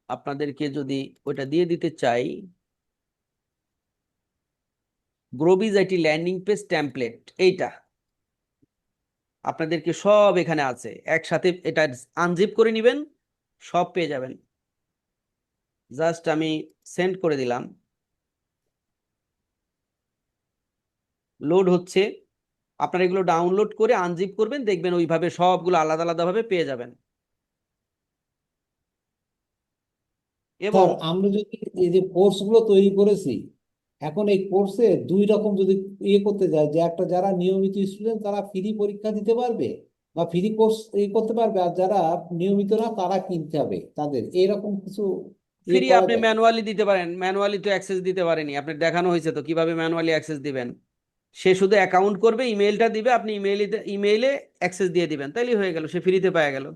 আপনাদেরকে যদি ওটা দিয়ে দিতে চাই, গ্রোবিজ আইটি ল্যান্ডিং পেজ টেমপ্লেট, এইটা আপনাদেরকে সব এখানে আছে একসাথে, এটা আনজিপ করে নেবেন, সব পেয়ে যাবেন। জাস্ট আমি সেন্ড করে দিলাম, লোড হচ্ছে। আপনারা এগুলো ডাউনলোড করে আনজিপ করবেন, দেখবেন ওইভাবে সবগুলো আলাদা আলাদা ভাবে পেয়ে যাবেন। এবং স্যার আমরা যদি এই যে কোর্স গুলো তৈরি করেছি, এখন এই কোর্সে দুই রকম যদি করতে যায়, যে একটা যারা নিয়মিত স্টুডেন্ট তারা ফ্রি পরীক্ষা দিতে পারবে বা ফ্রি কোর্স করতে পারবে, আর যারা নিয়মিত না তারা কিনতে হবে, তাদের এইরকম কিছু ফ্রি করা আপনি যায়? ম্যানুয়ালি দিতে পারেন, ম্যানুয়ালি তো অ্যাক্সেস দিতে পারেনি, আপনার দেখানো হয়েছে তো কিভাবে ম্যানুয়ালি অ্যাক্সেস দিবেন। সে শুধু অ্যাকাউন্ট করবে, ইমেইলটা দিবে, আপনি ইমেইলে অ্যাক্সেস দিয়ে দিবেন, তাইলেই হয়ে গেল, সে ফ্রিতে পাওয়া গেল।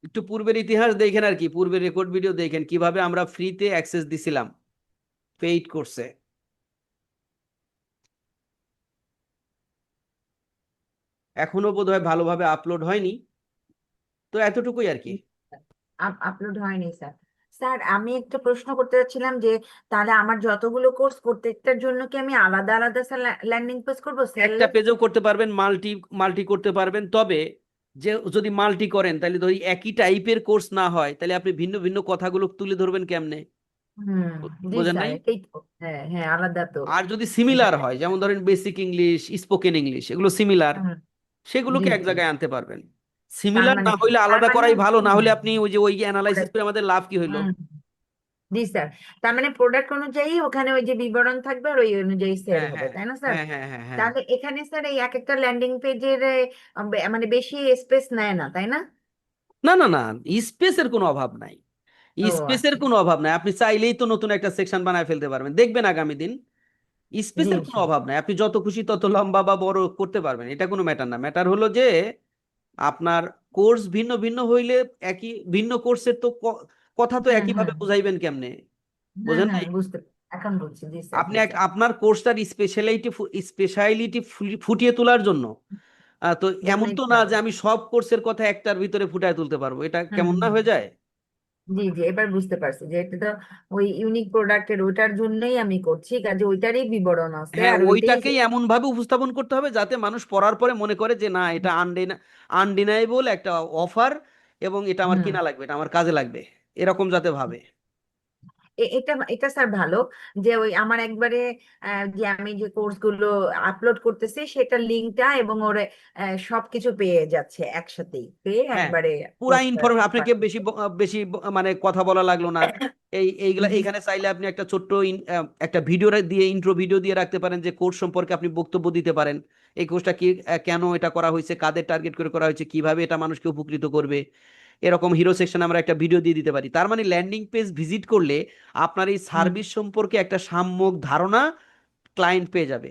একটু পূর্বের ইতিহাস দেখেন আর কি, পূর্বের রেকর্ড ভিডিও দেখেন কিভাবে আমরা ফ্রিতে অ্যাক্সেস দিছিলাম পেইড কোর্সে। এখনো বোধহয় ভালোভাবে আপলোড হয়নি, তো এতটুকুই আর কি। আপলোড হয়নি স্যার। স্যার আমি একটা প্রশ্ন করতে চাচ্ছিলাম যে তাহলে আমার যতগুলো কোর্স প্রত্যেকটার জন্য কি আমি আলাদা আলাদা ল্যান্ডিং পেজ করবো একটা সেল? পেজও করতে পারবেন, মাল্টি মাল্টি করতে পারবেন। তবে যে যদি মাল্টি করেন তাহলে ধরি একই টাইপের কোর্স না হয়, তাহলে আপনি ভিন্ন ভিন্ন কথাগুলো তুলে ধরবেন কেমনে? জি বোঝেন স্যার, নাই? এটাই তো। হ্যাঁ হ্যাঁ, আলাদা তো। আর যদি সিমিলার হয়, যেমন ধরেন বেসিক ইংলিশ, স্পোকেন ইংলিশ, এগুলো সিমিলার, হুম, জি সেগুলোকে এক জি। জায়গায় আনতে পারবেন। তার সিমিলার মানে না হইলে তার আলাদা মানে করাই ভালো, না হুম, হলে আপনি ওই অ্যানালাইসিস করে আমাদের লাভ কি হইলো? হুম, জি স্যার। তার মানে প্রোডাক্ট অনুযায়ী ওখানে ওই যে বিবরণ থাকবে আর ওই অনুযায়ী সেল হ্যাঁ হবে, হ্যাঁ তাই না স্যার? হ্যাঁ হ্যাঁ হ্যাঁ হ্যাঁ। তাহলে এখানে স্যার এই এক একটা ল্যান্ডিং পেজের মানে বেশি স্পেস নেয় না, তাই না? না না না, স্পেসের কোনো অভাব নাই, ও স্পেসের আচ্ছা। কোনো অভাব নাই। আপনি চাইলেই তো নতুন একটা সেকশন বানায় ফেলতে পারবেন, দেখবেন আগামী দিন জি স্পেসের কোনো স্যার। অভাব নাই। আপনি যত খুশি তত লম্বা বা বড় করতে পারবেন, এটা কোনো ম্যাটার না। ম্যাটার হলো যে আপনার কোর্স ভিন্ন ভিন্ন হইলে একই ভিন্ন কোর্সের তো কথা তো হুম হুম একইভাবে বুঝাইবেন কেমনে? হুম বোঝেন হুম, নাই? বুঝতে এখন বুঝছি। জি স্যার, আপনি জি স্যার। আপনার কোর্সটার স্পেশালিটি ফুটিয়ে তোলার জন্য তো এমন জন্যই তো তো না লাগে। যে আমি সব কোর্সের কথা একটার ভিতরে ফুটায় তুলতে পারবো, এটা হুম কেমন না হুম, হয়ে যায়? জি জি, এবার বুঝতে পারছি যে এটা তো ওই ইউনিক প্রোডাক্টের ওইটার জন্যই আমি করছি, কাজে ওইটারই বিবরণ আছে হ্যাঁ, আর ওইটাই ওইটাকেই এমন ভাবে উপস্থাপন করতে হবে যাতে মানুষ পড়ার পরে মনে করে যে না, এটা আনডিনাইবল একটা অফার, এবং এটা আমার হুম। কিনা লাগবে, এটা আমার কাজে লাগবে, এরকম যাতে ভাবে। এটা এটা স্যার ভালো যে ওই আমার একবারে যে আমি যে কোর্সগুলো আপলোড করতেছি সেটা লিঙ্কটা এবং ওরে সবকিছু পেয়ে যাচ্ছে, একসাথেই পেয়ে হ্যাঁ, একবারে পুরা কোর্সটা ইনফরমেশন, আপনাকে বেশি বেশি মানে কথা বলা লাগলো না। এইগুলা এইখানে চাইলে আপনি একটা ছোট্ট একটা ভিডিও দিয়ে, ইন্ট্রো ভিডিও দিয়ে রাখতে পারেন, যে কোর্স সম্পর্কে আপনি বক্তব্য দিতে পারেন। এই কোর্সটা কি, কেন এটা করা হয়েছে, কাদের টার্গেট করে করা হয়েছে, কিভাবে এটা মানুষকে উপকৃত করবে, এরকম হিরো সেকশন আমরা একটা ভিডিও দিয়ে দিতে পারি। তার মানে ল্যান্ডিং পেজ ভিজিট করলে আপনার এই সার্ভিস সম্পর্কে একটা সাম্যক ধারণা ক্লায়েন্ট পেয়ে যাবে।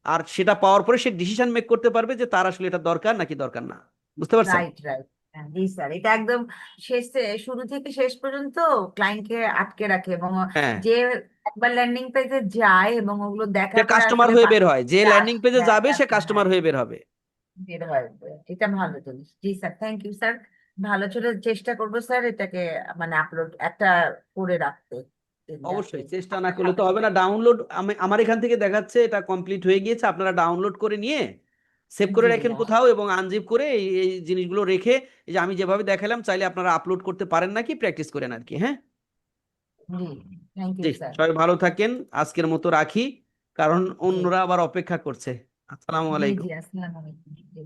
আর সেটা পাওয়ার পরে সে ডিসিশন মেক করতে পারবে যে তার আসলে এটা দরকার নাকি দরকার না। বুঝতে পারছেন? Right right. জি স্যার, এটা একদম শেষ শুরু থেকে শেষ পর্যন্ত ক্লায়েন্টকে আটকে রাখে এবং হ্যাঁ, যে একবার ল্যান্ডিং পেজে যায় এবং ওগুলো সে দেখার পরে কাস্টমার আসলে হয়ে বের হয়, যে ল্যান্ডিং পেজে হ্যাঁ যাবে সে হ্যাঁ কাস্টমার হয়ে বের হবে। বের হয়। এটা ভালো জিনিস। জি স্যার, থ্যাংক ইউ স্যার। ভালো করে চেষ্টা করবো স্যার এটাকে মানে আপলোড একটা করে রাখতে। অবশ্যই, চেষ্টা না করলে তো হবে না। ডাউনলোড, আমার এখান থেকে দেখাচ্ছে এটা কমপ্লিট হয়ে গিয়েছে। আপনারা ডাউনলোড করে নিয়ে সেভ করে জি রাখেন কোথাও, এবং আনজিপ করে এই এই জিনিসগুলো রেখে, এই যে আমি যেভাবে দেখালাম, চাইলে আপনারা আপলোড করতে পারেন নাকি প্র্যাকটিস করেন আর কি। হ্যাঁ, জি, থ্যাংক ইউ জি, স্যার। সবাই ভালো থাকেন, আজকের মতো রাখি, কারণ জি অন্যরা আবার অপেক্ষা করছে। আসসালামু জি আলাইকুম। জি, আসসালামু আলাইকুম। জি,